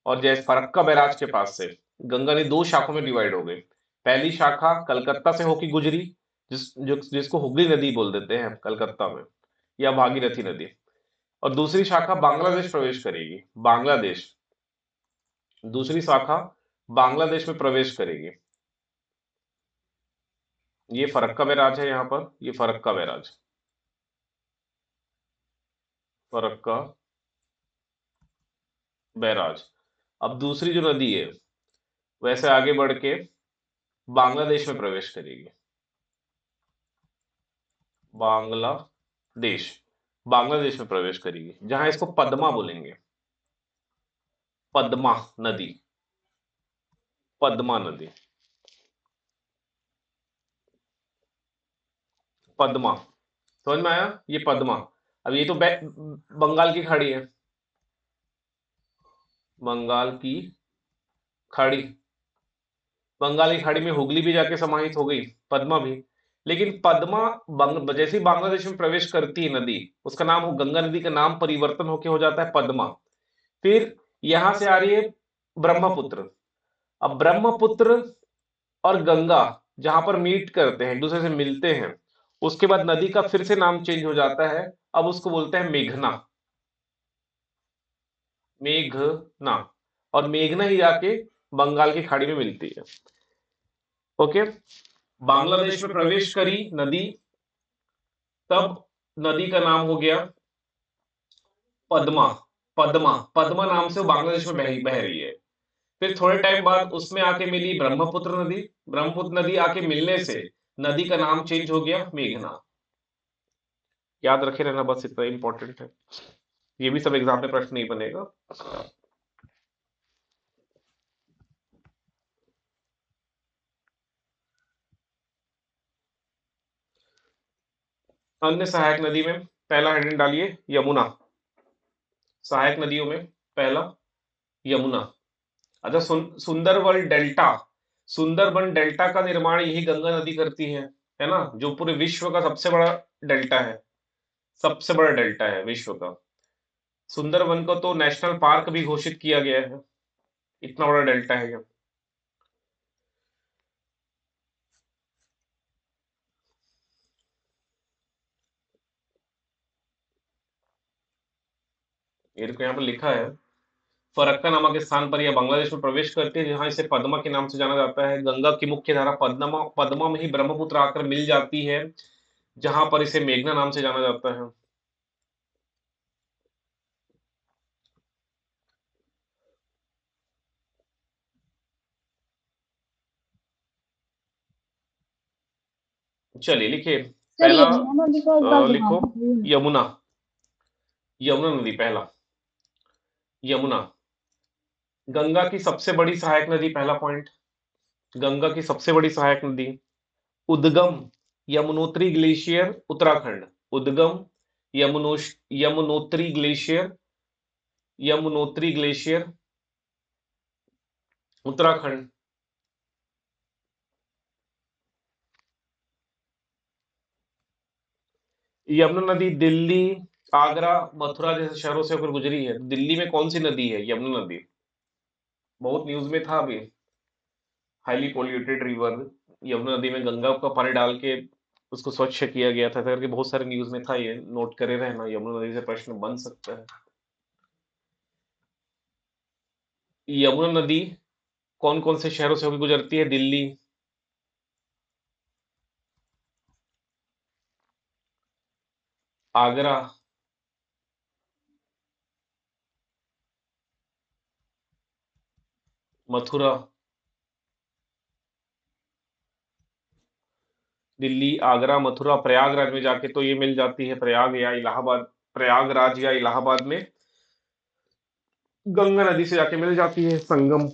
और जैसे फरक्का बैराज के पास से गंगा नदी दो शाखों में डिवाइड हो गई। पहली शाखा कलकत्ता से होकर गुजरी, जिसको हुगली नदी बोल देते हैं कलकत्ता में, या भागीरथी नदी। और दूसरी शाखा बांग्लादेश प्रवेश करेगी, बांग्लादेश, दूसरी शाखा बांग्लादेश में प्रवेश करेगी। ये फरक्का बैराज है, यहाँ पर ये फरक्का बैराज, फरक्का बैराज। अब दूसरी जो नदी है वैसे आगे बढ़ के बांग्लादेश में प्रवेश करेगी, बांग्लादेश, बांग्लादेश में प्रवेश करेगी, जहां इसको पद्मा बोलेंगे, पद्मा नदी, पद्मा नदी, पद्मा। समझ में आया, ये पद्मा। अब ये तो बंगाल की खाड़ी है, बंगाल की खाड़ी, बंगाल की खाड़ी में हुगली भी जाके समाहित हो गई, पद्मा भी। लेकिन पद्मा जैसे ही बांग्लादेश में प्रवेश करती है नदी, उसका नाम गंगा नदी का नाम परिवर्तन होके हो जाता है पद्मा। फिर यहां से आ रही है ब्रह्मपुत्र। अब ब्रह्मपुत्र और गंगा जहां पर मीट करते हैं, एक दूसरे से मिलते हैं, उसके बाद नदी का फिर से नाम चेंज हो जाता है। अब उसको बोलते हैं मेघना, मेघना। और मेघना ही जाके बंगाल की खाड़ी में मिलती है। ओके, बांग्लादेश में प्रवेश करी नदी, तब नदी का नाम हो गया पद्मा, पद्मा, पद्मा नाम से वो बांग्लादेश में बह रही है। फिर थोड़े टाइम बाद उसमें आके मिली ब्रह्मपुत्र नदी, ब्रह्मपुत्र नदी आके मिलने से नदी का नाम चेंज हो गया मेघना। याद रखे रहना, बस इतना इंपॉर्टेंट है। ये भी सब एग्जाम में प्रश्न नहीं बनेगा। अन्य सहायक नदी में पहला हेडिंग डालिए यमुना, सहायक नदियों में पहला यमुना। अच्छा, सुंदरबन डेल्टा, सुंदरबन डेल्टा का निर्माण यही गंगा नदी करती है ना, जो पूरे विश्व का सबसे बड़ा डेल्टा है, सबसे बड़ा डेल्टा है विश्व का। सुंदरबन को तो नेशनल पार्क भी घोषित किया गया है, इतना बड़ा डेल्टा है ये। ये देखो यहाँ पर लिखा है, फरक्का नामक स्थान पर यह बांग्लादेश में प्रवेश करती है, जहां इसे पद्मा के नाम से जाना जाता है। गंगा की मुख्य धारा पद्मा पद्मा में ही ब्रह्मपुत्र आकर मिल जाती है, जहां पर इसे मेघना नाम से जाना जाता है। चलिए लिखिए सर पहला, यमुना नदी का एक बार लिखो दोबारा बोलिए। यमुना, यमुना नदी पहला, यमुना। गंगा की सबसे बड़ी सहायक नदी, पहला पॉइंट, गंगा की सबसे बड़ी सहायक नदी। उद्गम यमुनोत्री ग्लेशियर उत्तराखंड, उद्गम यमुनोत्री ग्लेशियर, यमुनोत्री ग्लेशियर उत्तराखंड। यमुना नदी दिल्ली, आगरा, मथुरा जैसे शहरों से होकर गुजरी है। दिल्ली में कौन सी नदी है यमुना नदी, बहुत न्यूज में था अभी, हाईली पोल्यूटेड रिवर। यमुना नदी में गंगा का पानी डाल के उसको स्वच्छ किया गया था करके बहुत सारे न्यूज में था, ये नोट करे रहना, यमुना नदी से प्रश्न बन सकता है। यमुना नदी कौन कौन से शहरों से होकर गुजरती है, दिल्ली, आगरा, मथुरा, दिल्ली, आगरा, मथुरा, प्रयागराज में जाके तो ये मिल जाती है, प्रयाग या इलाहाबाद, प्रयागराज या इलाहाबाद में गंगा नदी से जाके मिल जाती है, संगम।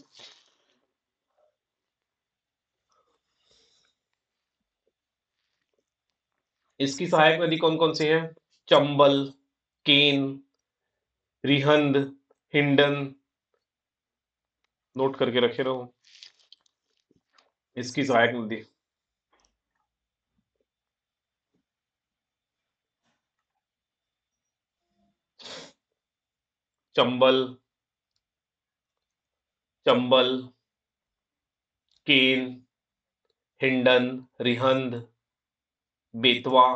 इसकी सहायक नदी कौन कौन सी है, चंबल, केन, रिहंद, हिंडन, नोट करके रखे रहो इसकी सहायक नदी। चंबल, चंबल, केन, हिंडन, रिहंद, बेतवा,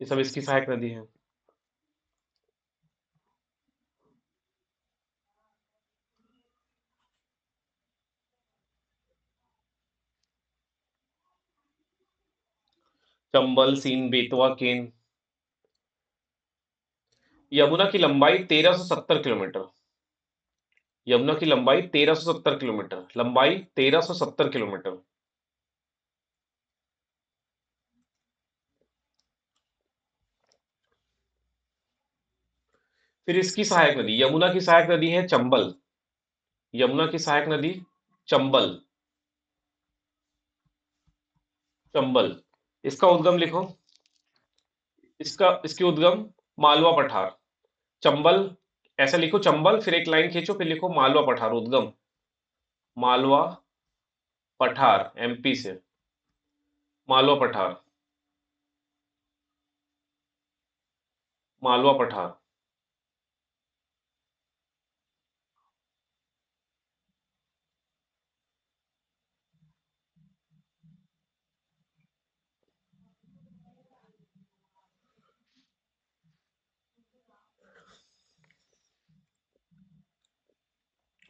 ये सब इसकी सहायक नदी है। चंबल, सीन, बेतवा, केन। यमुना की लंबाई 1370 किलोमीटर। यमुना की लंबाई 1370 किलोमीटर, लंबाई 1370 किलोमीटर। फिर इसकी सहायक नदी, यमुना की सहायक नदी है चंबल। यमुना की सहायक नदी चंबल, चंबल। इसका उद्गम लिखो। इसकी उद्गम मालवा पठार। चंबल, ऐसा लिखो चंबल, फिर एक लाइन खींचो, फिर लिखो मालवा पठार उद्गम। मालवा पठार, एमपी से। मालवा पठार, मालवा पठार।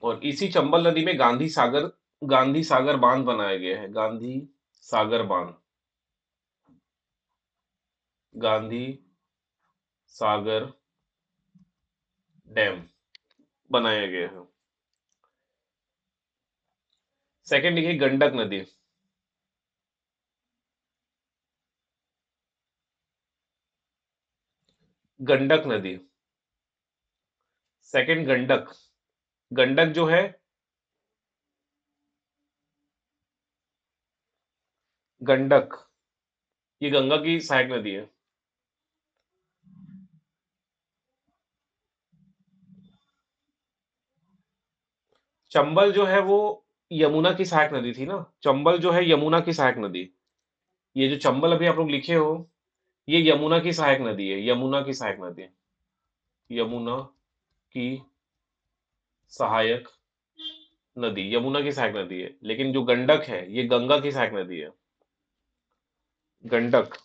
और इसी चंबल नदी में गांधी सागर बांध बनाया गया है। गांधी सागर बांध, गांधी सागर डैम बनाया गया है। सेकंड लिखिए गंडक नदी। गंडक नदी, सेकंड गंडक। गंडक जो है, गंडक, ये गंगा की सहायक नदी है। चंबल जो है वो यमुना की सहायक नदी थी ना। चंबल जो है यमुना की सहायक नदी। ये जो चंबल अभी आप लोग लिखे हो, ये यमुना की सहायक नदी है। यमुना की सहायक नदी, यमुना की सहायक नदी, यमुना की सहायक नदी है। लेकिन जो गंडक है ये गंगा की सहायक नदी है। गंडक,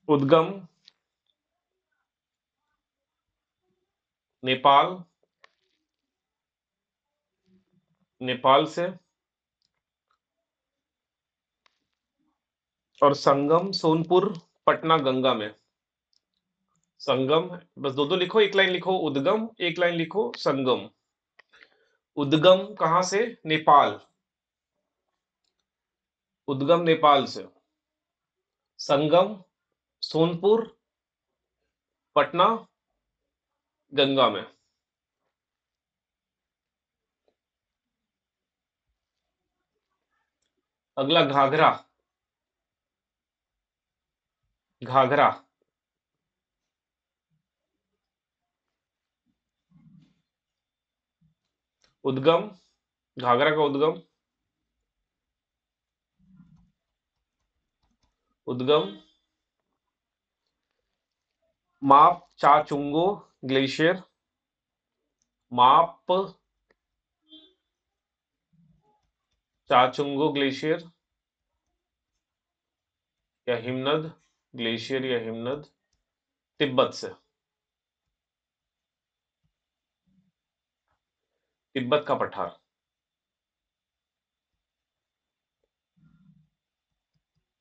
उद्गम नेपाल, नेपाल से, और संगम सोनपुर, पटना गंगा में। संगम, बस दो दो लिखो, एक लाइन लिखो उद्गम, एक लाइन लिखो संगम। उद्गम कहां से? नेपाल, उद्गम नेपाल से। संगम सोनपुर, पटना गंगा में। अगला घाघरा, घाघरा, उद्गम, घाघरा का उद्गम, उद्गम माप चाचुंगो ग्लेशियर, माप चाचुंगो ग्लेशियर या हिमनद, ग्लेशियर या हिमनद, तिब्बत से। तिब्बत का पठार,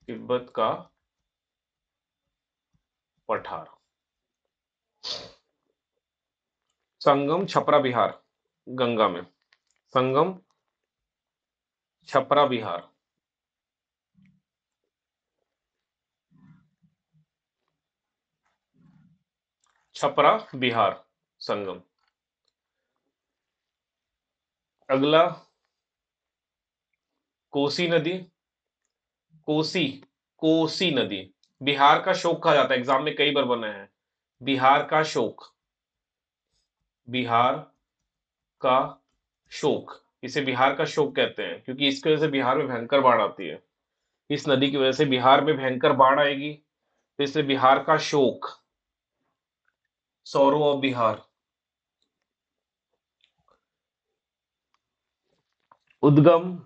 तिब्बत का पठार। संगम छपरा बिहार, गंगा में। संगम छपरा बिहार, छपरा बिहार, संगम। अगला कोसी नदी, कोसी, कोसी नदी। बिहार का शोक कहा जाता है, एग्जाम में कई बार बना है। बिहार का शोक, बिहार का शोक, इसे बिहार का शोक कहते हैं क्योंकि इसकी वजह से बिहार में भयंकर बाढ़ आती है। इस नदी की वजह से बिहार में भयंकर बाढ़ आएगी, तो इसलिए बिहार का शोक, सौरव ऑफ बिहार। उद्गम,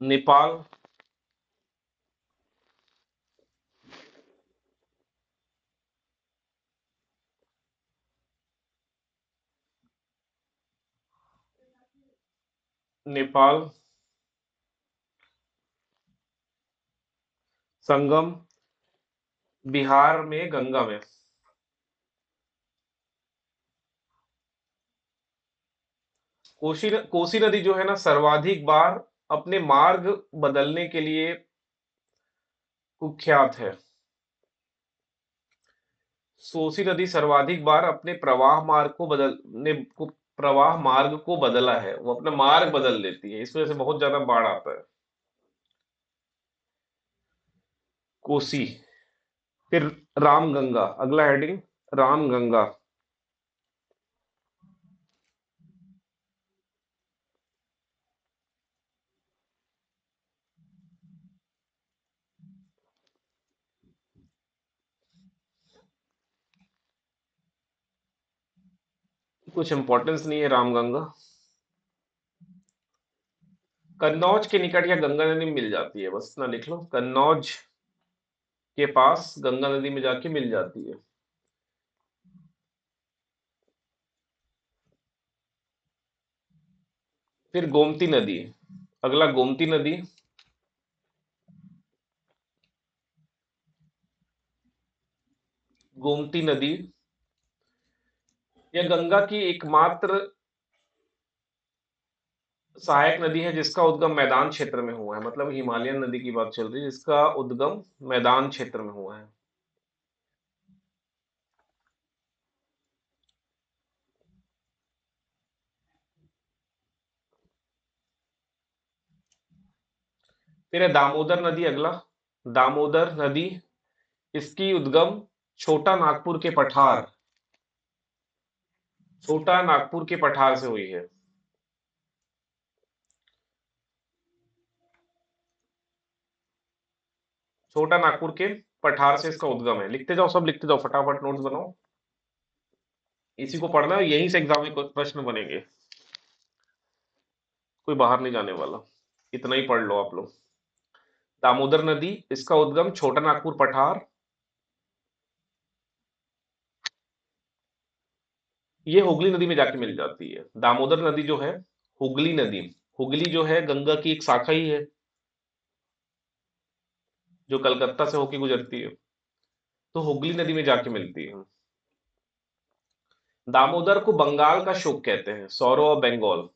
नेपाल। नेपाल। संगम, बिहार में गंगा में। कोसी नदी जो है ना, सर्वाधिक बार अपने मार्ग बदलने के लिए कुख्यात है। कोसी नदी सर्वाधिक बार अपने प्रवाह मार्ग को बदला है, वो अपना मार्ग बदल लेती है, इस वजह से बहुत ज्यादा बाढ़ आता है। कोसी। फिर रामगंगा, अगला हेडिंग, रामगंगा। कुछ इंपॉर्टेंस नहीं है रामगंगा। कन्नौज के निकट या गंगा नदी में मिल जाती है, बस इतना लिख लो, कन्नौज के पास गंगा नदी में जाके मिल जाती है। फिर गोमती नदी, अगला गोमती नदी। गोमती नदी यह गंगा की एकमात्र सहायक नदी है जिसका उद्गम मैदान क्षेत्र में हुआ है, मतलब हिमालयन नदी की बात चल रही है जिसका उद्गम मैदान क्षेत्र में हुआ है। फिर है दामोदर नदी, अगला दामोदर नदी, इसकी उद्गम छोटा नागपुर के पठार, छोटा नागपुर के पठार से हुई है। छोटा नागपुर के पठार से इसका उद्गम है। लिखते जाओ, सब लिखते जाओ, फटाफट नोट्स बनाओ, इसी को पढ़ना है, यहीं से एग्जाम में प्रश्न बनेंगे, कोई बाहर नहीं जाने वाला, इतना ही पढ़ लो आप लोग। दामोदर नदी, इसका उद्गम छोटा नागपुर पठार, ये हुगली नदी में जाके मिल जाती है। दामोदर नदी जो है, हुगली नदी, हुगली जो है गंगा की एक शाखा ही है जो कलकत्ता से होके गुजरती है, तो हुगली नदी में जाके मिलती है। दामोदर को बंगाल का शोक कहते हैं, सौरो ऑफ बंगाल।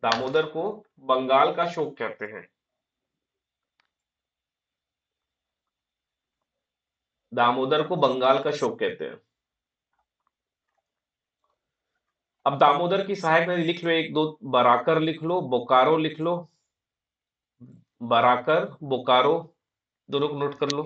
दामोदर को बंगाल का शोक कहते हैं। दामोदर को बंगाल का शोक कहते हैं। अब दामोदर की सहायक नदी लिख लो, एक दो, बराकर लिख लो, बोकारो लिख लो, बराकर बोकारो, दोनों को नोट कर लो।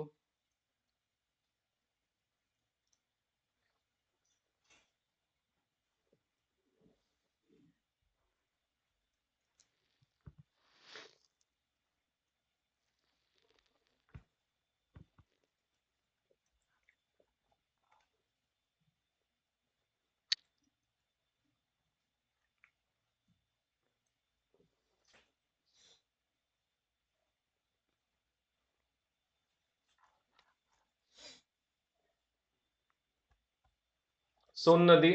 सोन नदी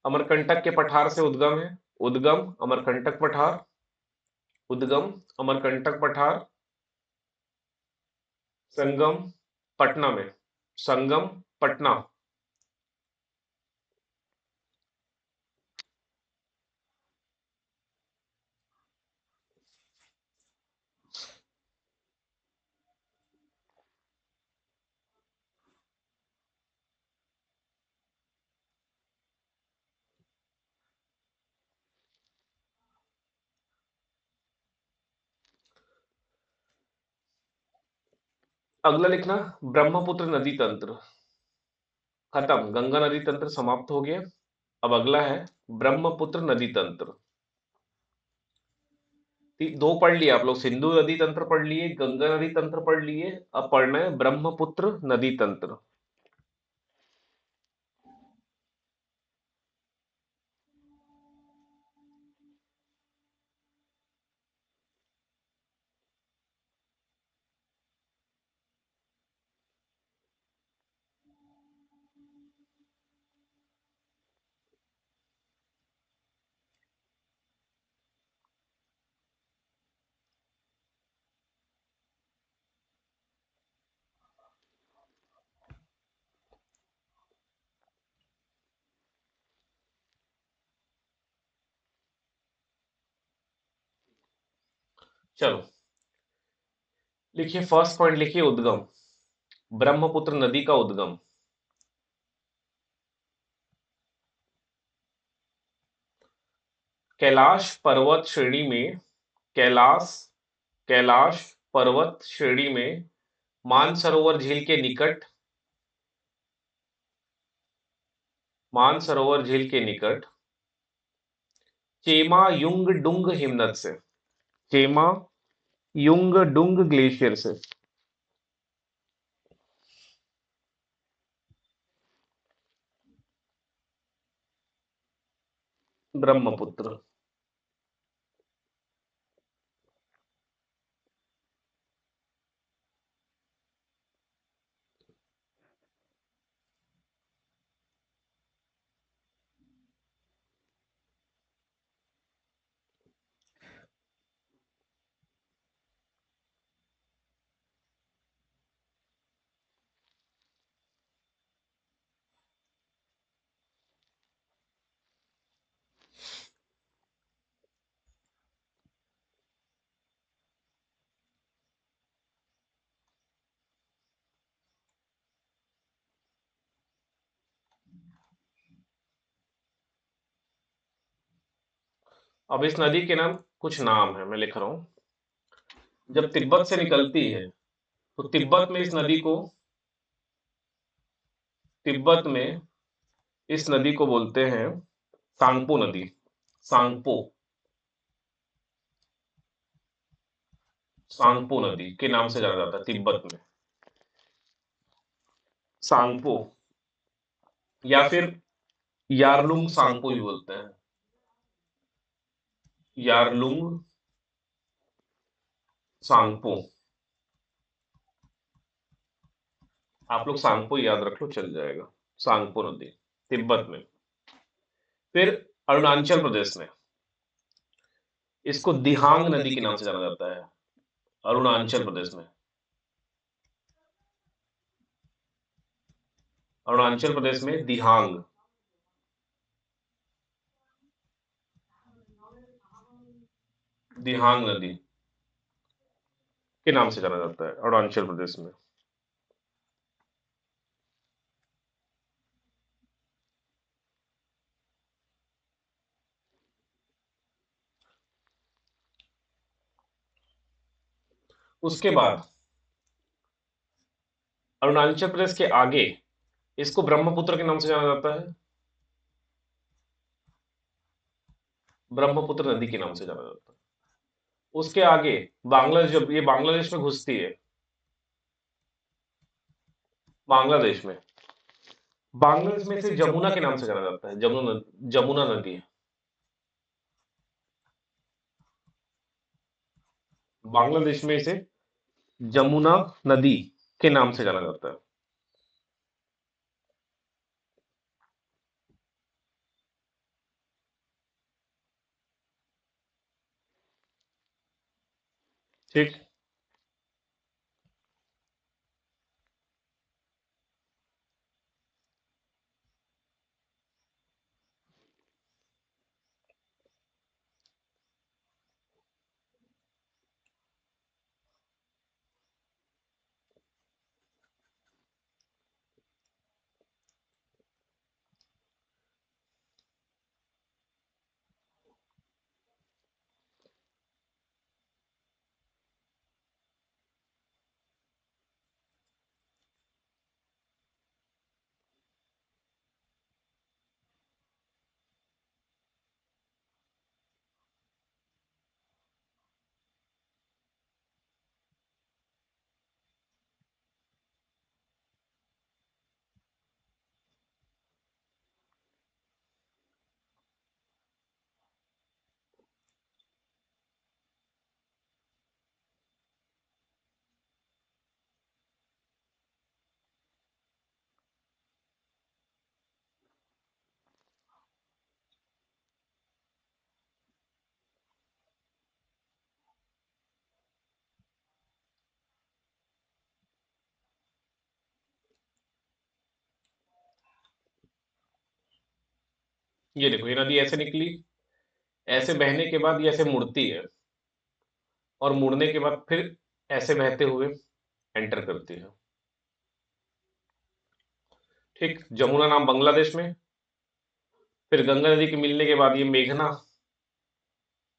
अमरकंटक के पठार से उद्गम है, उद्गम अमरकंटक पठार, उद्गम अमरकंटक पठार, संगम पटना में, संगम पटना। अगला लिखना ब्रह्मपुत्र नदी तंत्र, खत्म, गंगा नदी तंत्र समाप्त हो गया। अब अगला है ब्रह्मपुत्र नदी तंत्र। दो पढ़ लिए आप लोग, सिंधु नदी तंत्र पढ़ लिए, गंगा नदी तंत्र पढ़ लिए, अब पढ़ना है ब्रह्मपुत्र नदी तंत्र। चलो लिखिए, फर्स्ट पॉइंट लिखिए, उद्गम। ब्रह्मपुत्र नदी का उद्गम। कैलाश पर्वत श्रेणी में, कैलाश कैलाश पर्वत श्रेणी में मानसरोवर झील के निकट, मानसरोवर झील के निकट चेमा युंग डुंग हिमनद से, चेमा युंग डुंग ग्लेशियर से ब्रह्मपुत्र। अब इस नदी के नाम, कुछ नाम है, मैं लिख रहा हूं। जब तिब्बत से निकलती है तो तिब्बत में इस नदी को, तिब्बत में इस नदी को बोलते हैं सांगपो नदी। सांगपो, सांगपो नदी के नाम से जाना जाता है तिब्बत में, सांगपो, या फिर यारलुंग सांगपो भी बोलते हैं, यारलुंग सांगपो। आप लोग सांगपो याद रख लो, चल जाएगा। सांगपो नदी तिब्बत में। फिर अरुणाचल प्रदेश में इसको दिहांग नदी के नाम से जाना जाता है, अरुणाचल प्रदेश में। अरुणाचल प्रदेश में दिहांग, दिहांग नदी के नाम से जाना जाता है अरुणाचल प्रदेश में। उसके बाद अरुणाचल प्रदेश के आगे इसको ब्रह्मपुत्र के नाम से जाना जाता है, ब्रह्मपुत्र नदी के नाम से जाना जाता है। उसके आगे बांग्लादेश, जब ये बांग्लादेश में घुसती है, बांग्लादेश में, बांग्लादेश में इसे जमुना के नाम से जाना जाता है, जमुना नदी। बांग्लादेश में इसे जमुना नदी के नाम से जाना जाता है। ठीक। ये देखो, ये नदी ऐसे निकली, ऐसे बहने के बाद ये ऐसे मुड़ती है, और मुड़ने के बाद फिर ऐसे बहते हुए एंटर करती है। ठीक, जमुना नाम बांग्लादेश में, फिर गंगा नदी के मिलने के बाद ये मेघना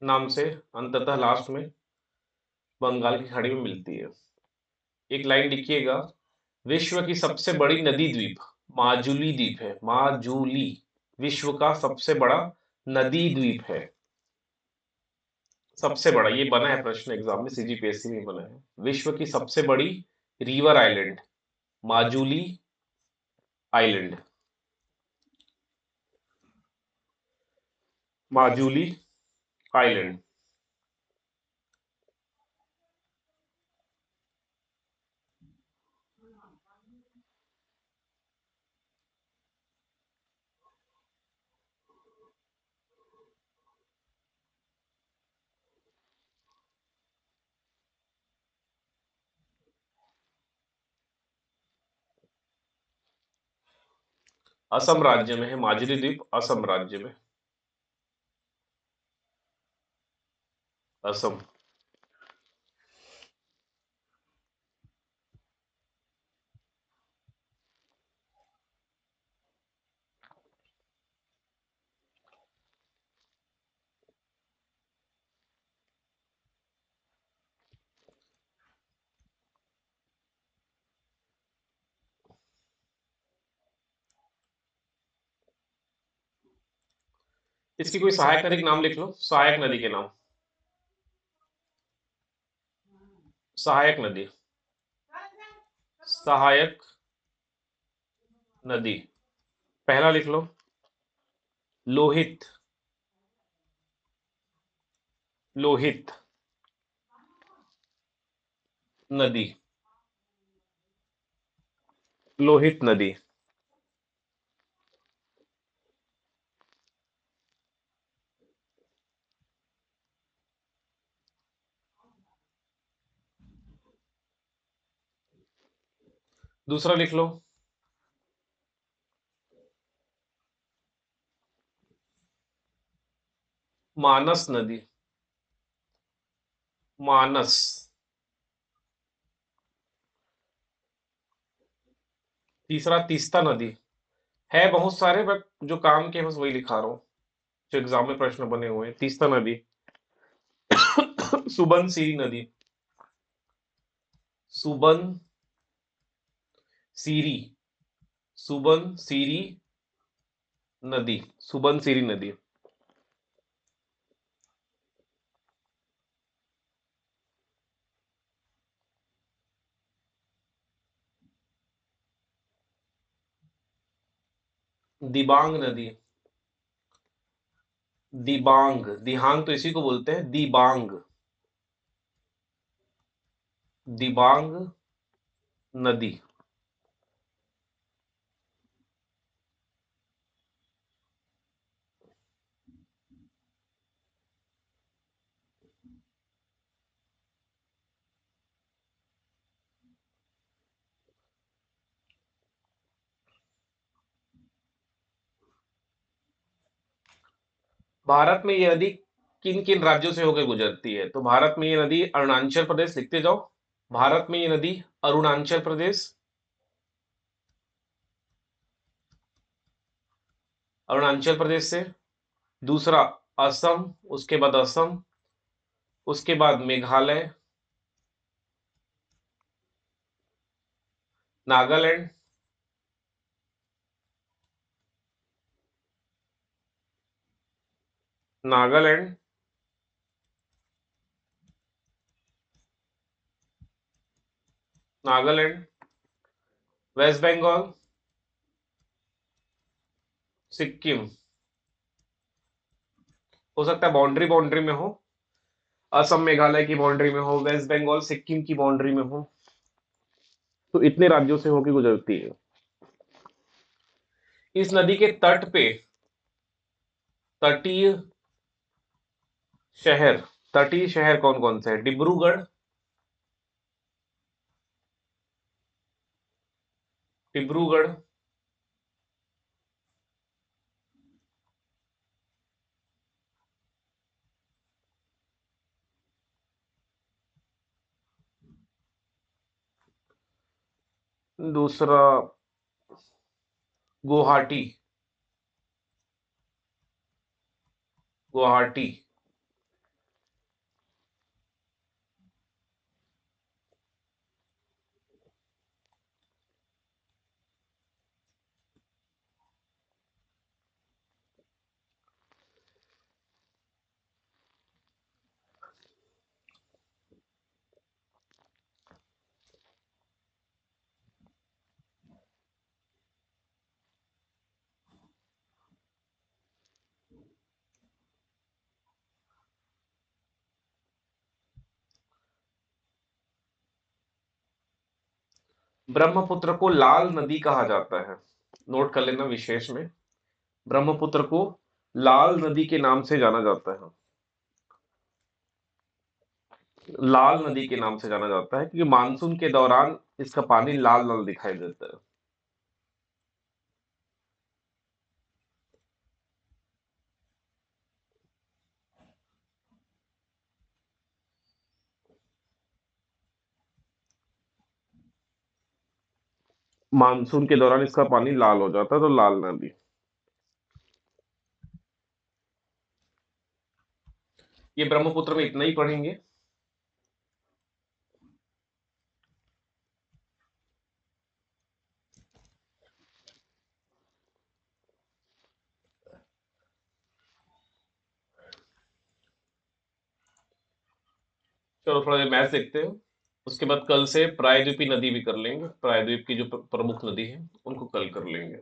नाम से अंततः लास्ट में बंगाल की खाड़ी में मिलती है। एक लाइन लिखिएगा, विश्व की सबसे बड़ी नदी द्वीप माजुली द्वीप है। माजुली विश्व का सबसे बड़ा नदी द्वीप है। सबसे बड़ा, ये बना है प्रश्न एग्जाम में, सीजीपीएससी में बना है। विश्व की सबसे बड़ी river island Majuli island, Majuli island. Assam राज्य में है माजुली द्वीप, असम राज्य में, असम। इसकी कोई सहायक नदी के नाम लिख लो, सहायक नदी के नाम। सहायक नदी, सहायक नदी। पहला लिख लो, लोहित, लोहित नदी, लोहित नदी। दूसरा लिख लो, मानस नदी, मानस। तीसरा तीस्ता नदी। है बहुत सारे, बट जो काम के हैं, बस वही लिखा रहा हूँ जो एग्जाम में प्रश्न बने हुए हैं। तीस्ता नदी, सुबनसिरी नदी, सुबन सीरी, सुबन सीरी नदी, सुबन सीरी नदी। दिबांग नदी, दिबांग, दिहांग तो इसी को बोलते हैं, दिबांग, दिबांग नदी। भारत में ये नदी किन किन राज्यों से होकर गुजरती है? तो भारत में ये नदी अरुणाचल प्रदेश, लिखते जाओ। भारत में ये नदी अरुणाचल प्रदेश, अरुणाचल प्रदेश से। दूसरा असम, उसके बाद असम, उसके बाद मेघालय, नागालैंड, नागालैंड, नागालैंड, वेस्ट बंगाल, सिक्किम। हो सकता है बाउंड्री बाउंड्री में हो, असम मेघालय की बाउंड्री में हो, वेस्ट बंगाल सिक्किम की बाउंड्री में हो। तो इतने राज्यों से होकर गुजरती है। इस नदी के तट पे तटीय शहर, तटीय शहर कौन कौन से हैं? डिब्रूगढ़, डिब्रूगढ़, दूसरा गुवाहाटी। गुवाहाटी। ब्रह्मपुत्र को लाल नदी कहा जाता है। नोट कर लेना विशेष में। ब्रह्मपुत्र को लाल नदी के नाम से जाना जाता है। लाल नदी के नाम से जाना जाता है क्योंकि मानसून के दौरान इसका पानी लाल लाल दिखाई देता है। मानसून के दौरान इसका पानी लाल हो जाता है, तो लाल नदी। ये ब्रह्मपुत्र में इतना ही पढ़ेंगे। चलो थोड़ा देर मैच देखते हैं। उसके बाद कल से प्रायद्वीपी नदी भी कर लेंगे। प्रायद्वीप की जो प्रमुख नदी है उनको कल कर लेंगे।